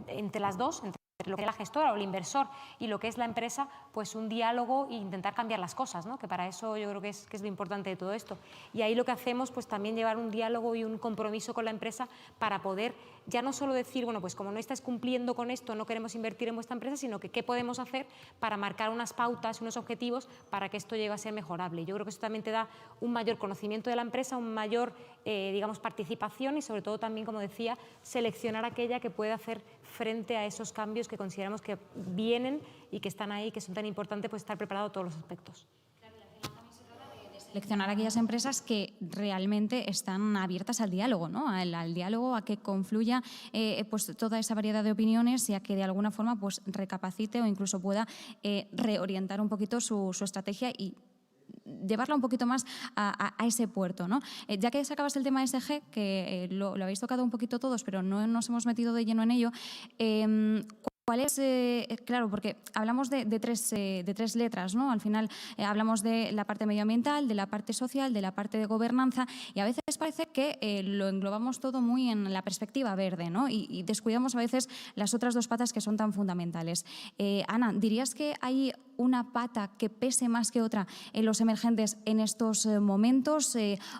entre las dos, entre lo que es la gestora o el inversor y lo que es la empresa, pues un diálogo e intentar cambiar las cosas, ¿no? Que para eso yo creo que es lo importante de todo esto. Y ahí lo que hacemos, pues también llevar un diálogo y un compromiso con la empresa para poder ya no solo decir, bueno, pues como no estás cumpliendo con esto, no queremos invertir en vuestra empresa, sino que qué podemos hacer para marcar unas pautas, unos objetivos para que esto llegue a ser mejorable. Yo creo que eso también te da un mayor conocimiento de la empresa, un mayor, participación y sobre todo también, como decía, seleccionar aquella que puede hacer frente a esos cambios que consideramos que vienen y que están ahí, que son tan importantes, pues estar preparado a todos los aspectos. seleccionar aquellas empresas que realmente están abiertas al diálogo, ¿no? al diálogo, a que confluya pues toda esa variedad de opiniones y a que de alguna forma pues recapacite o incluso pueda reorientar un poquito su estrategia y llevarla un poquito más a ese puerto, ¿no? Ya que sacabas el tema ESG, que lo habéis tocado un poquito todos, pero no nos hemos metido de lleno en ello, ¿cuál es? Claro, porque hablamos de tres letras, ¿no? Al final hablamos de la parte medioambiental, de la parte social, de la parte de gobernanza y a veces parece que lo englobamos todo muy en la perspectiva verde, ¿no? Y descuidamos a veces las otras dos patas que son tan fundamentales. Ana, ¿dirías que hay una pata que pese más que otra en los emergentes en estos momentos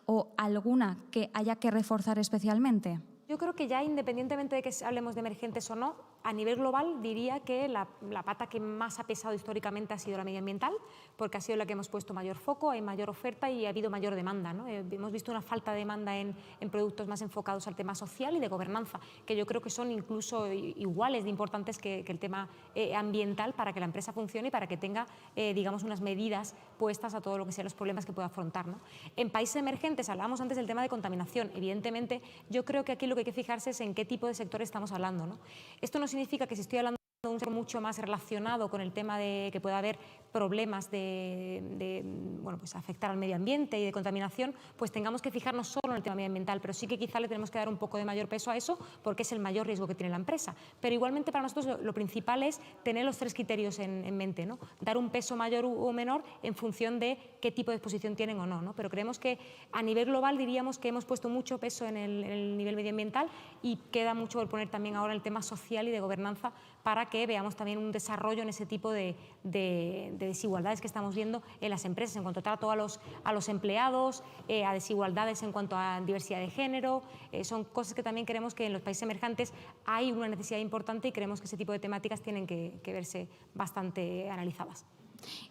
o alguna que haya que reforzar especialmente? Yo creo que ya independientemente de que hablemos de emergentes o no, a nivel global diría que la pata que más ha pesado históricamente ha sido la medioambiental, porque ha sido la que hemos puesto mayor foco, hay mayor oferta y ha habido mayor demanda, ¿no? Hemos visto una falta de demanda en productos más enfocados al tema social y de gobernanza, que yo creo que son incluso iguales de importantes que el tema ambiental para que la empresa funcione y para que tenga, digamos, unas medidas puestas a todo lo que sean los problemas que pueda afrontar, ¿no? En países emergentes, hablábamos antes del tema de contaminación, evidentemente yo creo que aquí lo que hay que fijarse es en qué tipo de sectores estamos hablando, ¿no? Esto no significa que si estoy hablando de un sector mucho más relacionado con el tema de que pueda haber problemas de bueno, pues afectar al medio ambiente y de contaminación, pues tengamos que fijarnos solo en el tema medioambiental, pero sí que quizá le tenemos que dar un poco de mayor peso a eso porque es el mayor riesgo que tiene la empresa. Pero igualmente para nosotros lo principal es tener los tres criterios en mente, ¿no? Dar un peso mayor o menor en función de qué tipo de exposición tienen o no, ¿no? Pero creemos que a nivel global diríamos que hemos puesto mucho peso en el nivel medioambiental y queda mucho por poner también ahora el tema social y de gobernanza para que veamos también un desarrollo en ese tipo de desigualdades que estamos viendo en las empresas en cuanto a trato a los empleados, a desigualdades en cuanto a diversidad de género. Son cosas que también creemos que en los países emergentes hay una necesidad importante y creemos que ese tipo de temáticas tienen que verse bastante analizadas.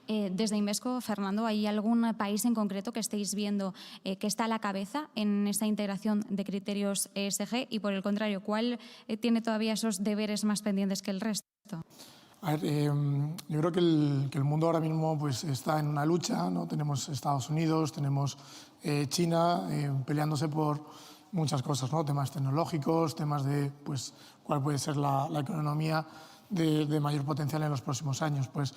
Desde Invesco, Fernando, ¿hay algún país en concreto que estéis viendo que está a la cabeza en esta integración de criterios ESG y, por el contrario, cuál tiene todavía esos deberes más pendientes que el resto? A ver, yo creo que el mundo ahora mismo pues, está en una lucha, ¿no? Tenemos Estados Unidos, tenemos China peleándose por muchas cosas, ¿no? Temas tecnológicos, temas de pues, cuál puede ser la economía de mayor potencial en los próximos años. Pues,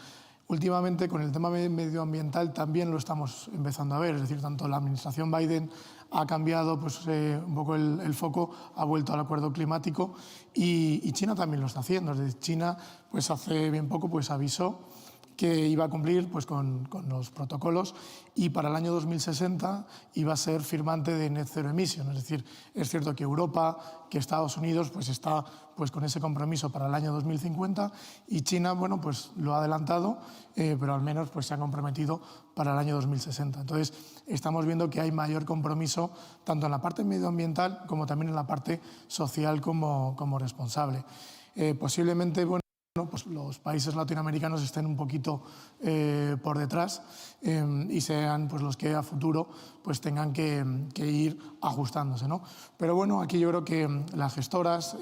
últimamente, con el tema medioambiental también lo estamos empezando a ver, es decir, tanto la administración Biden ha cambiado pues, un poco el foco, ha vuelto al acuerdo climático y China también lo está haciendo. Es decir, China pues, hace bien poco pues, avisó que iba a cumplir pues, con los protocolos y para el año 2060 iba a ser firmante de Net Zero Emission. Es decir, es cierto que Europa, que Estados Unidos pues, está pues, con ese compromiso para el año 2050 y China bueno, pues, lo ha adelantado, pero al menos pues, se ha comprometido para el año 2060. Entonces, estamos viendo que hay mayor compromiso tanto en la parte medioambiental como también en la parte social como responsable. Posiblemente, bueno, pues los países latinoamericanos estén un poquito por detrás y sean pues, los que a futuro pues, tengan que ir ajustándose, ¿no? Pero bueno, aquí yo creo que las gestoras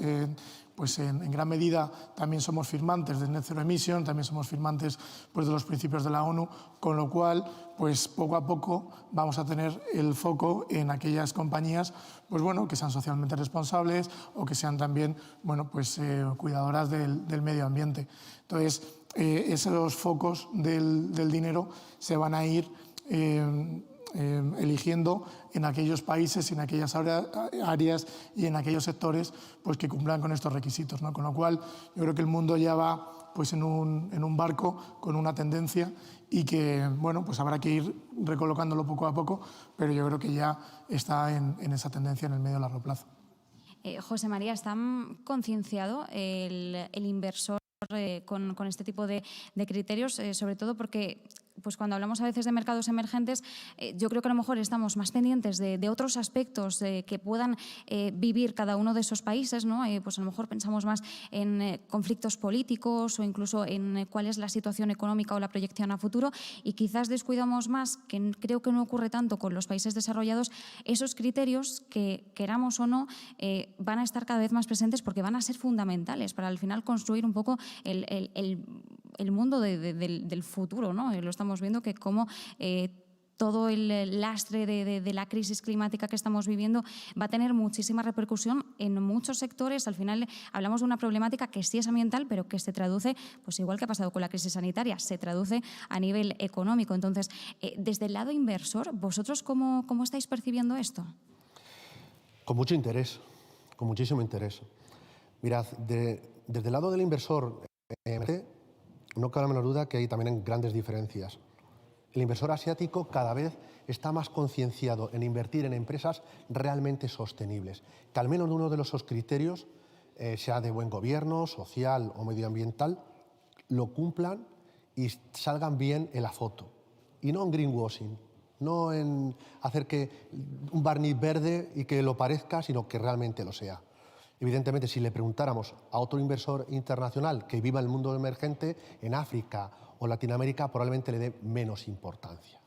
pues en gran medida también somos firmantes de Net Zero Emission, también somos firmantes pues, de los principios de la ONU, con lo cual pues, poco a poco vamos a tener el foco en aquellas compañías pues, bueno, que sean socialmente responsables o que sean también bueno, pues, cuidadoras del medio ambiente. Entonces, esos focos del dinero se van a ir eligiendo en aquellos países, en aquellas áreas y en aquellos sectores pues, que cumplan con estos requisitos, ¿no? Con lo cual, yo creo que el mundo ya va pues, en un barco con una tendencia y que bueno, pues habrá que ir recolocándolo poco a poco, pero yo creo que ya está en esa tendencia en el medio y largo plazo. José María, ¿está concienciado el inversor con este tipo de criterios? Sobre todo porque pues cuando hablamos a veces de mercados emergentes, yo creo que a lo mejor estamos más pendientes de otros aspectos que puedan vivir cada uno de esos países, ¿no? Pues a lo mejor pensamos más en conflictos políticos o incluso en cuál es la situación económica o la proyección a futuro y quizás descuidamos más, que creo que no ocurre tanto con los países desarrollados, esos criterios que, queramos o no, van a estar cada vez más presentes porque van a ser fundamentales para al final construir un poco el mundo del futuro, ¿no? Lo estamos viendo que cómo todo el lastre de la crisis climática que estamos viviendo va a tener muchísima repercusión en muchos sectores. Al final hablamos de una problemática que sí es ambiental, pero que se traduce, pues igual que ha pasado con la crisis sanitaria, se traduce a nivel económico. Entonces, desde el lado inversor, ¿vosotros cómo estáis percibiendo esto? Con mucho interés, con muchísimo interés. Mirad, desde el lado del inversor, no cabe la menor duda que hay también grandes diferencias. El inversor asiático cada vez está más concienciado en invertir en empresas realmente sostenibles, que al menos uno de esos criterios, sea de buen gobierno, social o medioambiental, lo cumplan y salgan bien en la foto. Y no en greenwashing, no en hacer que un barniz verde y que lo parezca, sino que realmente lo sea. Evidentemente, si le preguntáramos a otro inversor internacional que viva en el mundo emergente, en África o Latinoamérica, probablemente le dé menos importancia.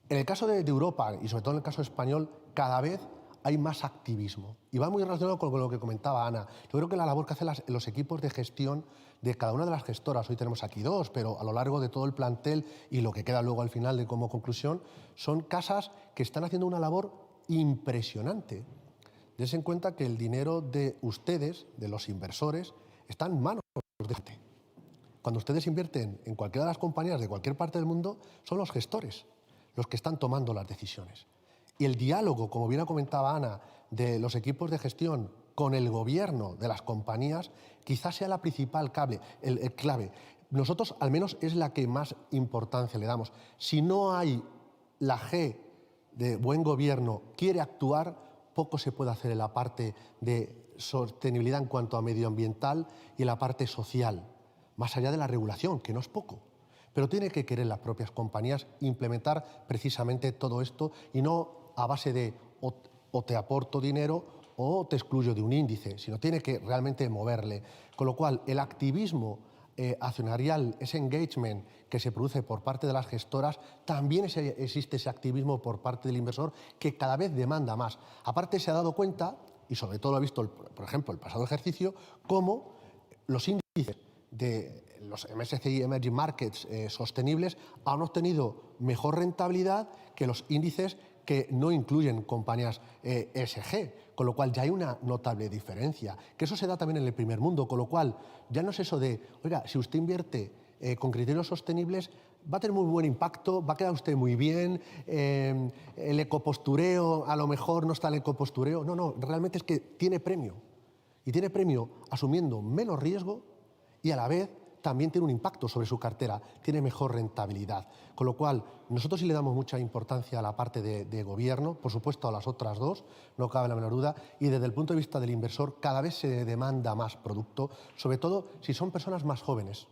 En el caso de Europa, y sobre todo en el caso español, cada vez hay más activismo. Y va muy relacionado con lo que comentaba Ana. Yo creo que la labor que hacen los equipos de gestión de cada una de las gestoras, hoy tenemos aquí 2, pero a lo largo de todo el plantel y lo que queda luego al final de como conclusión, son casas que están haciendo una labor impresionante. Dense en cuenta que el dinero de ustedes, de los inversores, está en manos de gente. Cuando ustedes invierten en cualquiera de las compañías de cualquier parte del mundo, son los gestores los que están tomando las decisiones. Y el diálogo, como bien comentaba Ana, de los equipos de gestión con el gobierno de las compañías, quizás sea la principal clave. Nosotros, al menos, es la que más importancia le damos. Si no hay la G de buen gobierno, quiere actuar, poco se puede hacer en la parte de sostenibilidad en cuanto a medioambiental y en la parte social, más allá de la regulación, que no es poco. Pero tiene que querer las propias compañías implementar precisamente todo esto y no a base de o te aporto dinero o te excluyo de un índice, sino tiene que realmente moverle. Con lo cual, el activismo accionarial, ese engagement que se produce por parte de las gestoras, también existe ese activismo por parte del inversor que cada vez demanda más. Aparte, se ha dado cuenta, y sobre todo lo ha visto, por ejemplo, el pasado ejercicio, cómo los índices de los MSCI Emerging Markets sostenibles han obtenido mejor rentabilidad que los índices que no incluyen compañías ESG, con lo cual ya hay una notable diferencia. Que eso se da también en el primer mundo, con lo cual ya no es eso de, oiga, si usted invierte con criterios sostenibles, va a tener muy buen impacto, va a quedar usted muy bien, el ecopostureo, a lo mejor no está el ecopostureo. No, realmente es que tiene premio. Y tiene premio asumiendo menos riesgo y a la vez también tiene un impacto sobre su cartera, tiene mejor rentabilidad. Con lo cual, nosotros sí le damos mucha importancia a la parte de gobierno, por supuesto a las otras 2, no cabe la menor duda, y desde el punto de vista del inversor cada vez se demanda más producto, sobre todo si son personas más jóvenes,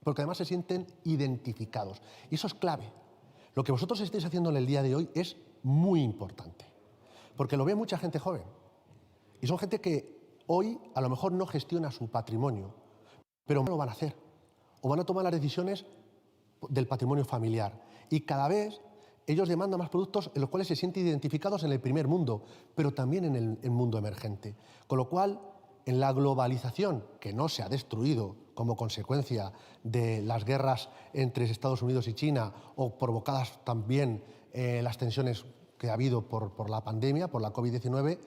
porque además se sienten identificados. Y eso es clave. Lo que vosotros estáis haciendo en el día de hoy es muy importante, porque lo ve mucha gente joven. Y son gente que hoy a lo mejor no gestiona su patrimonio, pero no lo van a hacer. O van a tomar las decisiones del patrimonio familiar. Y cada vez ellos demandan más productos en los cuales se sienten identificados en el primer mundo, pero también en el mundo emergente. Con lo cual, en la globalización, que no se ha destruido como consecuencia de las guerras entre Estados Unidos y China, o provocadas también las tensiones que ha habido por la pandemia, por la COVID-19,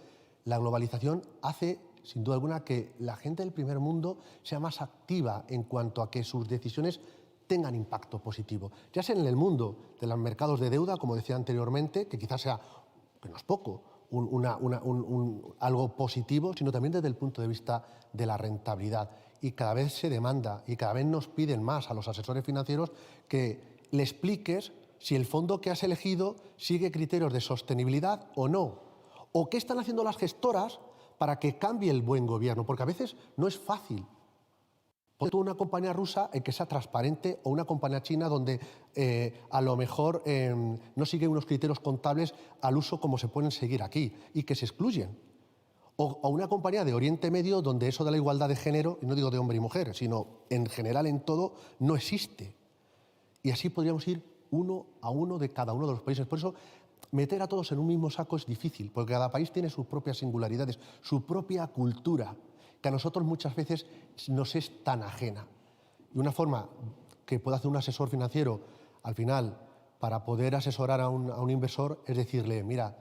la globalización hace sin duda alguna que la gente del primer mundo sea más activa en cuanto a que sus decisiones tengan impacto positivo. Ya sea en el mundo de los mercados de deuda, como decía anteriormente, que quizás sea, que no es poco, algo positivo, sino también desde el punto de vista de la rentabilidad. Y cada vez se demanda y cada vez nos piden más a los asesores financieros que le expliques si el fondo que has elegido sigue criterios de sostenibilidad o no. O qué están haciendo las gestoras para que cambie el buen gobierno, porque a veces no es fácil. Ponte una compañía rusa en que sea transparente o una compañía china donde a lo mejor no sigue unos criterios contables al uso como se pueden seguir aquí y que se excluyen. O una compañía de Oriente Medio donde eso de la igualdad de género, y no digo de hombre y mujer, sino en general en todo, no existe. Y así podríamos ir uno a uno de cada uno de los países. Por eso, meter a todos en un mismo saco es difícil, porque cada país tiene sus propias singularidades, su propia cultura, que a nosotros muchas veces nos es tan ajena. Y una forma que puede hacer un asesor financiero, al final, para poder asesorar a un inversor es decirle, mira,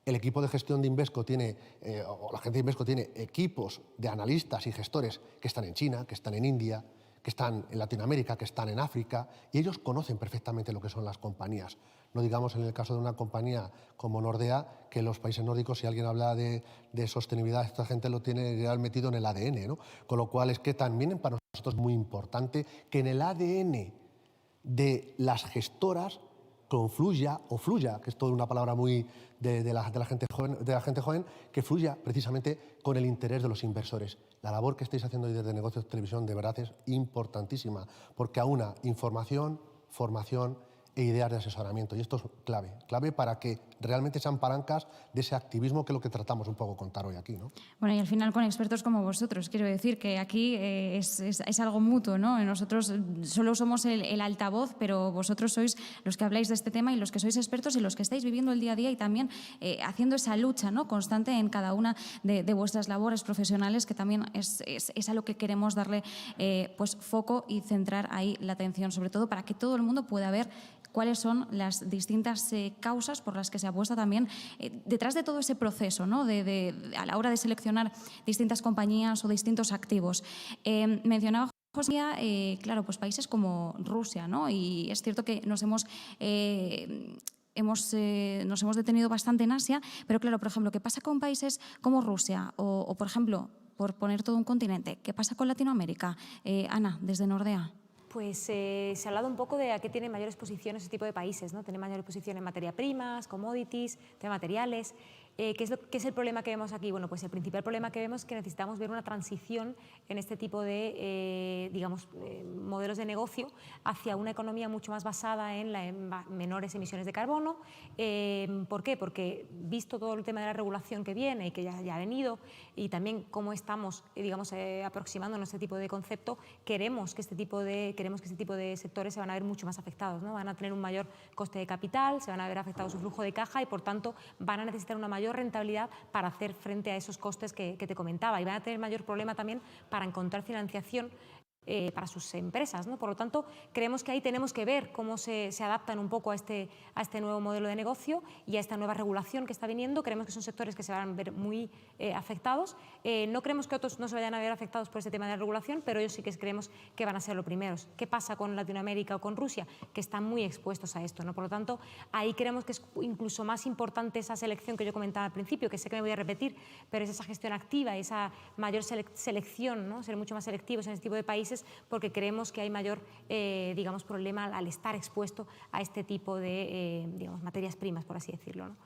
el equipo de gestión de Invesco o la gente de Invesco tiene equipos de analistas y gestores que están en China, que están en India, que están en Latinoamérica, que están en África, y ellos conocen perfectamente lo que son las compañías. No digamos en el caso de una compañía como Nordea, que en los países nórdicos, si alguien habla de sostenibilidad, esta gente lo tiene ya metido en el ADN, ¿no? Con lo cual es que también para nosotros es muy importante que en el ADN de las gestoras confluya o fluya, que es toda una palabra muy de la gente joven, que fluya precisamente con el interés de los inversores. La labor que estáis haciendo desde Negocios Televisión de verdad es importantísima, porque aúna información, formación e ideas de asesoramiento. Y esto es clave para que realmente sean palancas de ese activismo que es lo que tratamos un poco de contar hoy aquí, ¿no? Bueno, y al final con expertos como vosotros, quiero decir que aquí es algo mutuo, ¿no? Nosotros solo somos el altavoz, pero vosotros sois los que habláis de este tema y los que sois expertos y los que estáis viviendo el día a día y también haciendo esa lucha, ¿no?, constante en cada una de vuestras labores profesionales, que también es a lo que queremos darle pues foco y centrar ahí la atención, sobre todo para que todo el mundo pueda ver cuáles son las distintas causas por las que se apuesta también detrás de todo ese proceso, ¿no?, a la hora de seleccionar distintas compañías o distintos activos. Mencionaba José, claro, pues países como Rusia, ¿no? Y es cierto que nos hemos detenido bastante en Asia, pero claro, por ejemplo, ¿qué pasa con países como Rusia o por ejemplo, por poner todo un continente, qué pasa con Latinoamérica? Ana, desde Nordea. Pues se ha hablado un poco de a qué tienen mayor exposición ese tipo de países, ¿no? Tienen mayor exposición en materia primas, commodities, de materiales. ¿Qué es el problema que vemos aquí? Bueno, pues el principal problema que vemos es que necesitamos ver una transición en este tipo de, modelos de negocio hacia una economía mucho más basada en menores emisiones de carbono. ¿Por qué? Porque visto todo el tema de la regulación que viene y que ya ha venido, y también cómo estamos, aproximándonos a este tipo de concepto, queremos que este tipo de sectores se van a ver mucho más afectados, ¿no? Van a tener un mayor coste de capital, se van a ver afectado su flujo de caja y, por tanto, van a necesitar una mayor rentabilidad para hacer frente a esos costes que te comentaba, y van a tener mayor problema también para encontrar financiación para sus empresas, ¿no? Por lo tanto, creemos que ahí tenemos que ver cómo se adaptan un poco a este nuevo modelo de negocio y a esta nueva regulación que está viniendo. Creemos que son sectores que se van a ver muy afectados. No creemos que otros no se vayan a ver afectados por este tema de la regulación, pero ellos sí que creemos que van a ser los primeros. ¿Qué pasa con Latinoamérica o con Rusia? Que están muy expuestos a esto, ¿no? Por lo tanto, ahí creemos que es incluso más importante esa selección que yo comentaba al principio, que sé que me voy a repetir, pero es esa gestión activa, esa mayor selección, ¿no? Ser mucho más selectivos en este tipo de países, porque creemos que hay mayor problema al estar expuesto a este tipo de materias primas, por así decirlo, ¿no?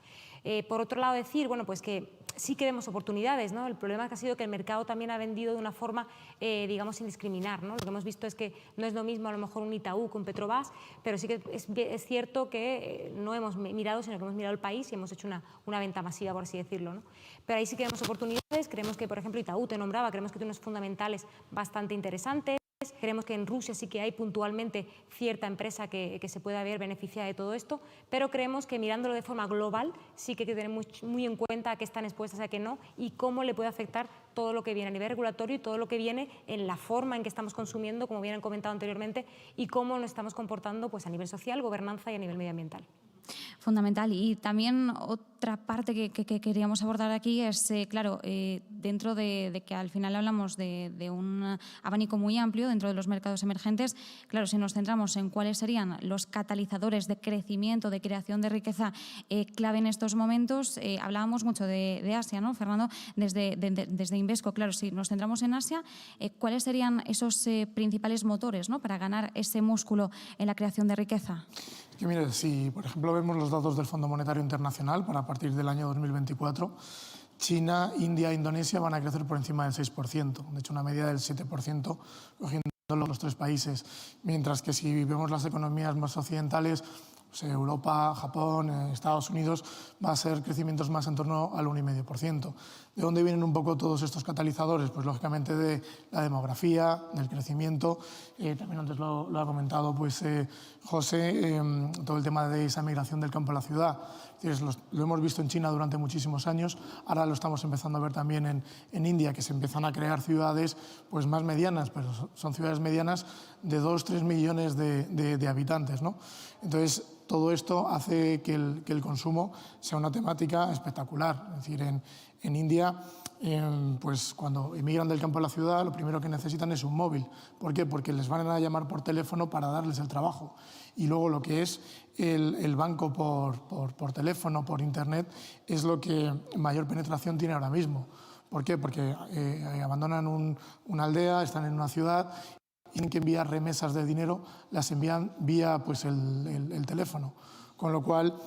Por otro lado, decir, bueno, pues que sí que vemos oportunidades, ¿no? El problema que ha sido que el mercado también ha vendido de una forma, sin discriminar, ¿no? Lo que hemos visto es que no es lo mismo a lo mejor un Itaú que un Petrobras, pero sí que es cierto que no hemos mirado, sino que hemos mirado el país y hemos hecho una venta masiva, por así decirlo, ¿no? Pero ahí sí que vemos oportunidades. Creemos que, por ejemplo, Itaú te nombraba, creemos que tiene unos fundamentales bastante interesantes. Creemos que en Rusia sí que hay puntualmente cierta empresa que se puede haber beneficiado de todo esto, pero creemos que mirándolo de forma global sí que hay que tener muy en cuenta a qué están expuestas, a qué no, y cómo le puede afectar todo lo que viene a nivel regulatorio y todo lo que viene en la forma en que estamos consumiendo, como bien han comentado anteriormente, y cómo nos estamos comportando pues, a nivel social, gobernanza y a nivel medioambiental. Fundamental. Y también otra parte que queríamos abordar aquí es, dentro de que al final hablamos de un abanico muy amplio dentro de los mercados emergentes, claro, si nos centramos en cuáles serían los catalizadores de crecimiento, de creación de riqueza clave en estos momentos, hablábamos mucho de Asia, ¿no, Fernando? Desde Invesco, claro, si nos centramos en Asia, ¿cuáles serían esos principales motores, ¿no?, para ganar ese músculo en la creación de riqueza? Que mire, si por ejemplo vemos los datos del Fondo Monetario Internacional para a partir del año 2024, China, India e Indonesia van a crecer por encima del 6%, de hecho una media del 7% cogiendo los tres países, mientras que si vemos las economías más occidentales, pues Europa, Japón, Estados Unidos, va a ser crecimientos más en torno al 1,5%. ¿De dónde vienen un poco todos estos catalizadores? Pues lógicamente de la demografía, del crecimiento, también antes lo ha comentado pues, José, todo el tema de esa migración del campo a la ciudad. Lo hemos visto en China durante muchísimos años, ahora lo estamos empezando a ver también en India, que se empiezan a crear ciudades pues, más medianas, pero son ciudades medianas de 2-3 millones de habitantes, ¿no? Entonces, todo esto hace que el consumo sea una temática espectacular. Es decir, en India, pues cuando emigran del campo a la ciudad, lo primero que necesitan es un móvil. ¿Por qué? Porque les van a llamar por teléfono para darles el trabajo. Y luego lo que es el banco por teléfono, por internet, es lo que mayor penetración tiene ahora mismo. ¿Por qué? Porque abandonan una aldea, están en una ciudad, tienen que enviar remesas de dinero, las envían vía pues, el teléfono. Con lo cual,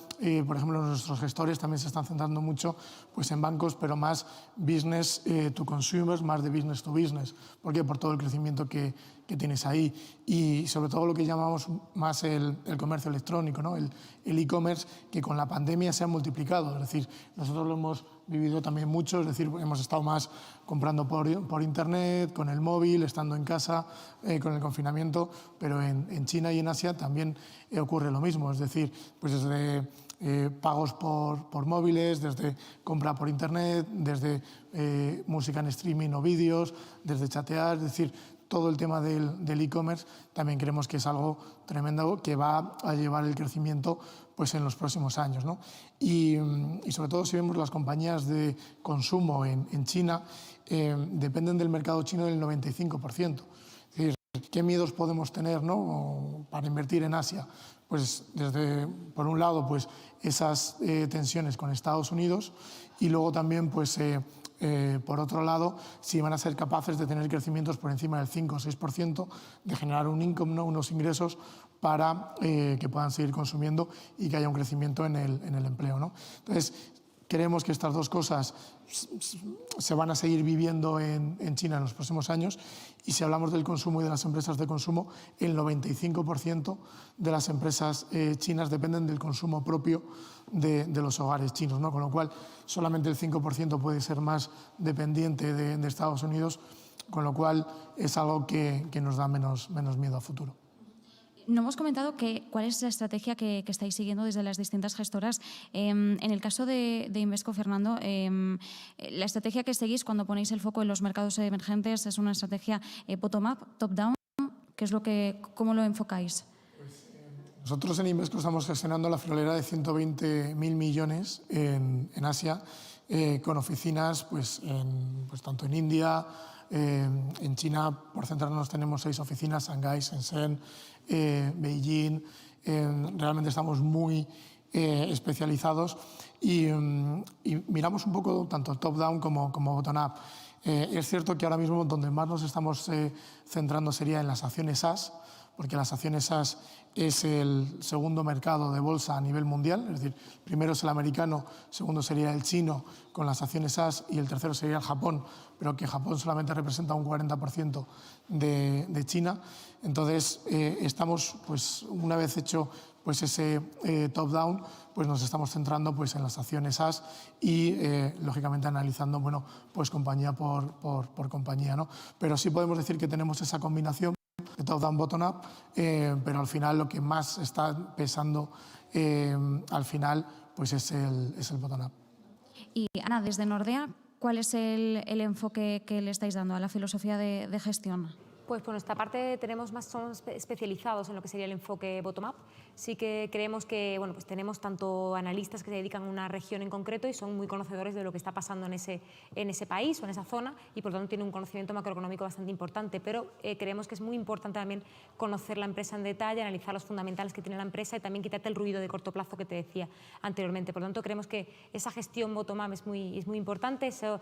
por ejemplo, nuestros gestores también se están centrando mucho pues, en bancos, pero más business to consumers, más de business to business. ¿Por qué? Por todo el crecimiento que tienes ahí. Y sobre todo lo que llamamos más el comercio electrónico, ¿no? El e-commerce, que con la pandemia se ha multiplicado. Es decir, nosotros lo hemos vivido también mucho, es decir, hemos estado más comprando por internet, con el móvil, estando en casa, con el confinamiento, pero en China y en Asia también ocurre lo mismo, es decir, pues desde pagos por móviles, desde compra por internet, desde música en streaming o vídeos, desde chatear, es decir, todo el tema del e-commerce también creemos que es algo tremendo que va a llevar el crecimiento pues, en los próximos años, ¿no? Y sobre todo si vemos las compañías de consumo en China, dependen del mercado chino del 95%. Es decir, ¿qué miedos podemos tener, ¿no? para invertir en Asia? Pues desde, por un lado, pues esas tensiones con Estados Unidos y luego también, pues, por otro lado, si van a ser capaces de tener crecimientos por encima del 5 o 6%, de generar un income, ¿no? unos ingresos para que puedan seguir consumiendo y que haya un crecimiento en el empleo, ¿no? Entonces, creemos que estas dos cosas se van a seguir viviendo en China en los próximos años y si hablamos del consumo y de las empresas de consumo, el 95% de las empresas chinas dependen del consumo propio de los hogares chinos, ¿no? Con lo cual solamente el 5% puede ser más dependiente de Estados Unidos, con lo cual es algo que nos da menos miedo a futuro. No hemos comentado cuál es la estrategia que estáis siguiendo desde las distintas gestoras. En el caso de Invesco, Fernando, la estrategia que seguís cuando ponéis el foco en los mercados emergentes es una estrategia bottom-up, top-down. ¿Cómo lo enfocáis? Nosotros en Invesco estamos gestionando la friolera de 120.000 millones en Asia, con oficinas pues tanto en India, en China, por centrarnos, tenemos 6 oficinas, Shanghái, Shenzhen, Beijing. Realmente estamos muy especializados y miramos un poco tanto top-down como bottom-up. Es cierto que ahora mismo donde más nos estamos centrando sería en las acciones SaaS, porque las acciones SaaS es el segundo mercado de bolsa a nivel mundial, es decir, primero es el americano, segundo sería el chino con las acciones SaaS y el tercero sería el Japón, pero que Japón solamente representa un 40% de China. Entonces, estamos, pues, una vez hecho pues, ese top-down, pues nos estamos centrando pues, en las acciones SaaS y, lógicamente, analizando bueno, pues, compañía por compañía, ¿no? Pero sí podemos decir que tenemos esa combinación de top-down, bottom-up, pero al final lo que más está pesando al final pues es el bottom-up. Y Ana, desde Nordea, ¿cuál es el enfoque que le estáis dando a la filosofía de gestión? Pues por nuestra parte somos especializados en lo que sería el enfoque bottom-up. Sí que creemos que bueno, pues tenemos tanto analistas que se dedican a una región en concreto y son muy conocedores de lo que está pasando en ese país o en esa zona y por lo tanto tienen un conocimiento macroeconómico bastante importante, pero creemos que es muy importante también conocer la empresa en detalle, analizar los fundamentales que tiene la empresa y también quitarte el ruido de corto plazo que te decía anteriormente. Por lo tanto, creemos que esa gestión bottom-up es muy importante, esa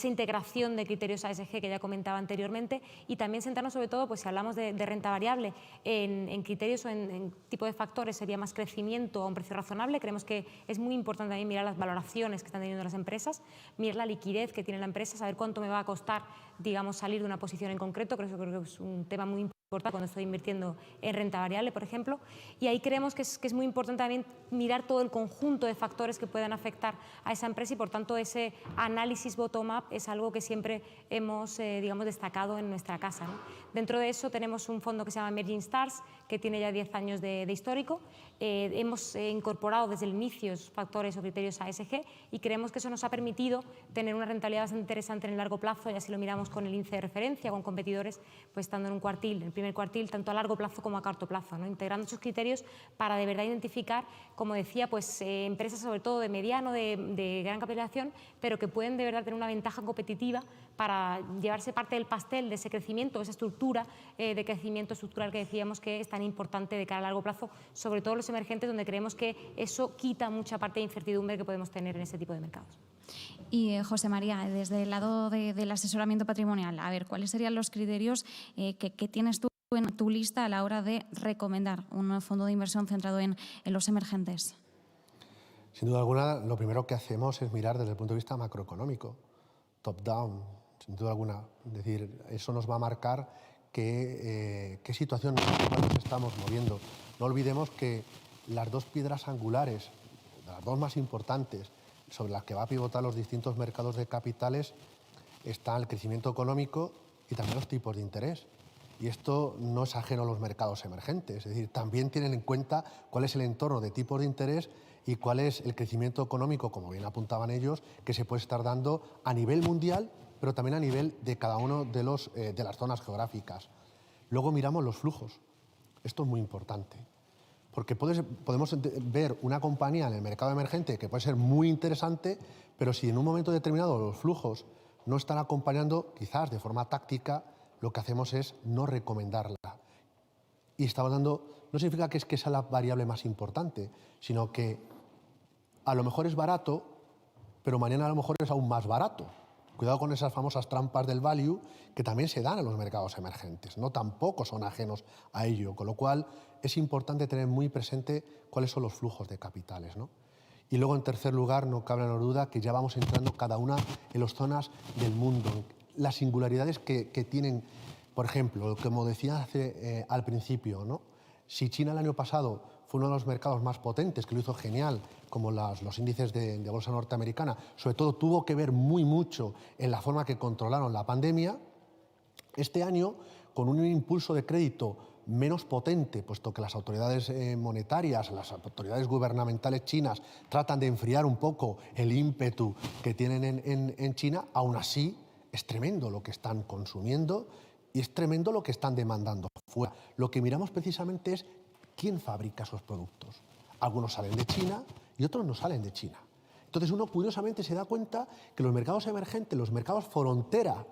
integración de criterios ASG que ya comentaba anteriormente y también sentarnos sobre todo, pues si hablamos de renta variable, en criterios o en tipo de factores sería más crecimiento a un precio razonable. Creemos que es muy importante también mirar las valoraciones que están teniendo las empresas, mirar la liquidez que tiene la empresa, saber cuánto me va a costar, digamos, salir de una posición en concreto. Creo que es un tema muy importante cuando estoy invirtiendo en renta variable, por ejemplo, y ahí creemos que es muy importante también mirar todo el conjunto de factores que puedan afectar a esa empresa y, por tanto, ese análisis bottom-up es algo que siempre hemos digamos, destacado en nuestra casa, ¿no? Dentro de eso tenemos un fondo que se llama Emerging Stars, que tiene ya 10 años de histórico. Hemos incorporado desde el inicio esos factores o criterios ASG y creemos que eso nos ha permitido tener una rentabilidad bastante interesante en el largo plazo, ya si lo miramos con el índice de referencia, con competidores, pues estando en un cuartil, en el primer cuartil, tanto a largo plazo como a corto plazo, ¿no? Integrando esos criterios para de verdad identificar, como decía, pues, empresas sobre todo de mediano, de gran capitalización, pero que pueden de verdad tener una ventaja competitiva para llevarse parte del pastel de ese crecimiento, esa estructura de crecimiento estructural que decíamos que es tan importante de cara a largo plazo, sobre todo los emergentes, donde creemos que eso quita mucha parte de incertidumbre que podemos tener en ese tipo de mercados. Y José María, desde el lado del asesoramiento patrimonial, a ver, ¿cuáles serían los criterios que tienes tú en tu lista a la hora de recomendar un fondo de inversión centrado en los emergentes? Sin duda alguna, lo primero que hacemos es mirar desde el punto de vista macroeconómico, top-down, sin duda alguna. Es decir, eso nos va a marcar qué situación nos estamos moviendo. No olvidemos que las dos piedras angulares, las dos más importantes, sobre las que va a pivotar los distintos mercados de capitales, están el crecimiento económico y también los tipos de interés. Y esto no es ajeno a los mercados emergentes, es decir, también tienen en cuenta cuál es el entorno de tipos de interés y cuál es el crecimiento económico, como bien apuntaban ellos, que se puede estar dando a nivel mundial, pero también a nivel de cada uno de las zonas geográficas. Luego miramos los flujos. Esto es muy importante, porque podemos ver una compañía en el mercado emergente que puede ser muy interesante, pero si en un momento determinado los flujos no están acompañando, quizás de forma táctica, lo que hacemos es no recomendarla. Y estamos dando, no significa que sea la variable más importante, sino que a lo mejor es barato, pero mañana a lo mejor es aún más barato. Cuidado con esas famosas trampas del value que también se dan en los mercados emergentes, no tampoco son ajenos a ello, con lo cual es importante tener muy presente cuáles son los flujos de capitales, ¿no? Y luego, en tercer lugar, no cabe la duda que ya vamos entrando cada una en las zonas del mundo, las singularidades que tienen, por ejemplo, como decía al principio, ¿no? Si China el año pasado fue uno de los mercados más potentes, que lo hizo genial, como los índices de bolsa norteamericana, sobre todo tuvo que ver mucho en la forma que controlaron la pandemia, este año, con un impulso de crédito menos potente, puesto que las autoridades monetarias, las autoridades gubernamentales chinas tratan de enfriar un poco el ímpetu que tienen en China, aún así es tremendo lo que están consumiendo y es tremendo lo que están demandando fuera. Lo que miramos precisamente es quién fabrica esos productos. Algunos salen de China y otros no salen de China. Entonces uno curiosamente se da cuenta que los mercados emergentes, los mercados frontera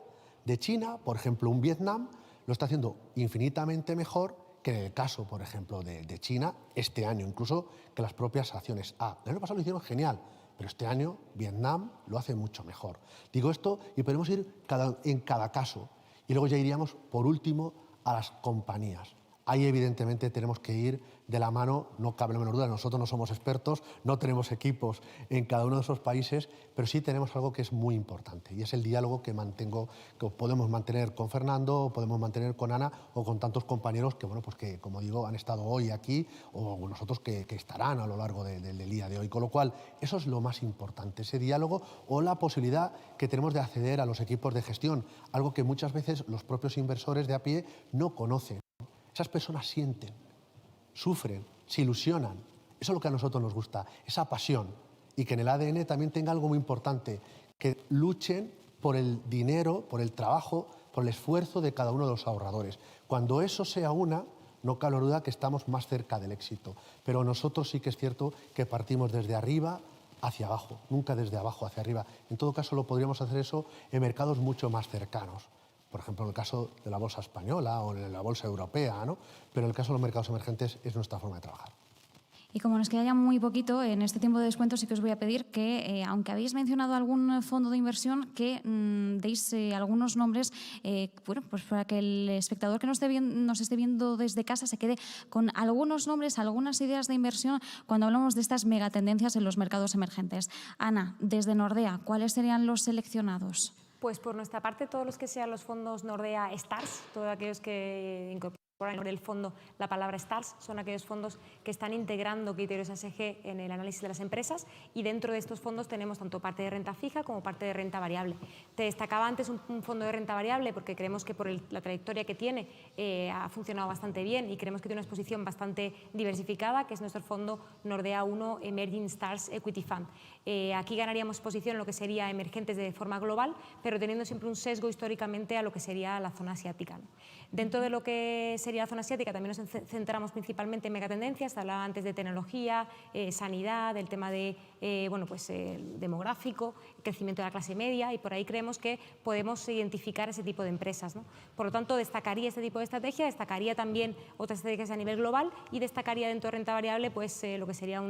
de China, por ejemplo un Vietnam, lo está haciendo infinitamente mejor que en el caso, por ejemplo, de China este año, incluso que las propias acciones A. El año pasado lo hicieron genial, pero este año Vietnam lo hace mucho mejor. Digo esto y podemos ir en cada caso. Y luego ya iríamos, por último, a las compañías. Ahí, evidentemente, tenemos que ir de la mano, no cabe la menor duda, nosotros no somos expertos, no tenemos equipos en cada uno de esos países, pero sí tenemos algo que es muy importante y es el diálogo que podemos mantener con Fernando, podemos mantener con Ana o con tantos compañeros que, bueno, pues que, como digo, han estado hoy aquí o nosotros que estarán a lo largo del día de hoy. Con lo cual, eso es lo más importante, ese diálogo o la posibilidad que tenemos de acceder a los equipos de gestión, algo que muchas veces los propios inversores de a pie no conocen. Esas personas sienten, sufren, se ilusionan. Eso es lo que a nosotros nos gusta, esa pasión. Y que en el ADN también tenga algo muy importante, que luchen por el dinero, por el trabajo, por el esfuerzo de cada uno de los ahorradores. Cuando eso sea no cabe duda que estamos más cerca del éxito. Pero nosotros sí que es cierto que partimos desde arriba hacia abajo, nunca desde abajo hacia arriba. En todo caso, lo podríamos hacer eso en mercados mucho más cercanos. Por ejemplo, en el caso de la bolsa española o en la bolsa europea, ¿no? Pero en el caso de los mercados emergentes es nuestra forma de trabajar. Y como nos queda ya muy poquito, en este tiempo de descuento sí que os voy a pedir que, aunque habéis mencionado algún fondo de inversión, que deis algunos nombres, bueno, pues para que el espectador que nos esté viendo desde casa se quede con algunos nombres, algunas ideas de inversión cuando hablamos de estas megatendencias en los mercados emergentes. Ana, desde Nordea, ¿cuáles serían los seleccionados? Pues por nuestra parte, todos los que sean los fondos Nordea Stars, todos aquellos que incorporan en el fondo la palabra STARS, son aquellos fondos que están integrando criterios ESG en el análisis de las empresas, y dentro de estos fondos tenemos tanto parte de renta fija como parte de renta variable. Te destacaba antes un fondo de renta variable porque creemos que por la trayectoria que tiene ha funcionado bastante bien y creemos que tiene una exposición bastante diversificada, que es nuestro fondo Nordea 1 Emerging Stars Equity Fund. Aquí ganaríamos posición en lo que sería emergentes de forma global, pero teniendo siempre un sesgo históricamente a lo que sería la zona asiática, ¿no? Dentro de lo que sería la zona asiática también nos centramos principalmente en megatendencias. Te hablaba antes de tecnología, sanidad, el tema de demográfico, crecimiento de la clase media, y por ahí creemos que podemos identificar ese tipo de empresas, ¿no? Por lo tanto, destacaría este tipo de estrategia, destacaría también otras estrategias a nivel global y destacaría dentro de renta variable pues, lo que sería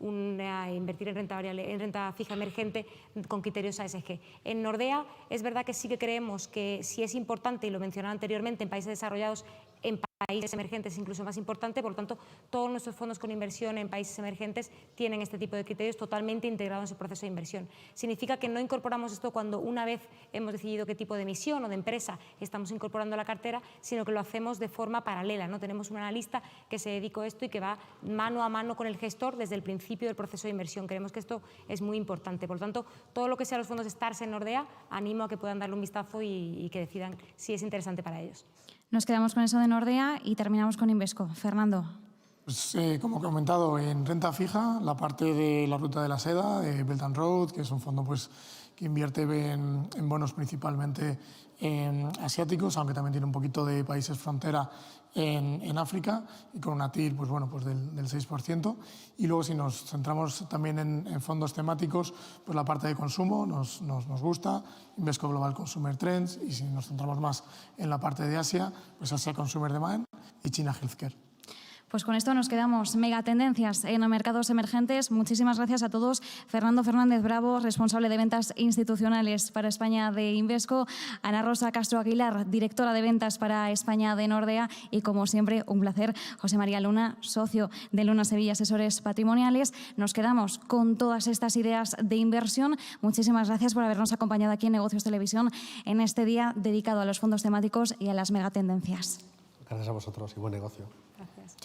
invertir en renta variable, en renta fija emergente con criterios ESG. En Nordea es verdad que sí que creemos que sí es importante, y lo mencionaba anteriormente, en países desarrollados, en países emergentes incluso más importante, por lo tanto todos nuestros fondos con inversión en países emergentes tienen este tipo de criterios totalmente integrados en su proceso de inversión. Significa que no incorporamos esto cuando una vez hemos decidido qué tipo de emisión o de empresa estamos incorporando a la cartera, sino que lo hacemos de forma paralela, ¿no? Tenemos un analista que se dedica a esto y que va mano a mano con el gestor desde el principio del proceso de inversión. Creemos que esto es muy importante. Por lo tanto, todo lo que sea los fondos STARS en Nordea, animo a que puedan darle un vistazo y que decidan si es interesante para ellos. Nos quedamos con eso de Nordea y terminamos con Invesco. Fernando. Pues, como he comentado, en renta fija, la parte de la ruta de la seda, de Belt and Road, que es un fondo pues, que invierte en bonos principalmente asiáticos, aunque también tiene un poquito de países frontera en África, y con una TIR pues, bueno, pues del 6%. Y luego, si nos centramos también en fondos temáticos, pues la parte de consumo nos gusta, Invesco Global Consumer Trends, y si nos centramos más en la parte de Asia, pues Asia Consumer Demand y China Healthcare. Pues con esto nos quedamos. Megatendencias en mercados emergentes. Muchísimas gracias a todos. Fernando Fernández Bravo, responsable de ventas institucionales para España de Invesco. Ana Rosa Castro Aguilar, directora de ventas para España de Nordea. Y como siempre, un placer, José María Luna, socio de Luna Sevilla Asesores Patrimoniales. Nos quedamos con todas estas ideas de inversión. Muchísimas gracias por habernos acompañado aquí en Negocios Televisión en este día dedicado a los fondos temáticos y a las megatendencias. Gracias a vosotros y buen negocio. Gracias.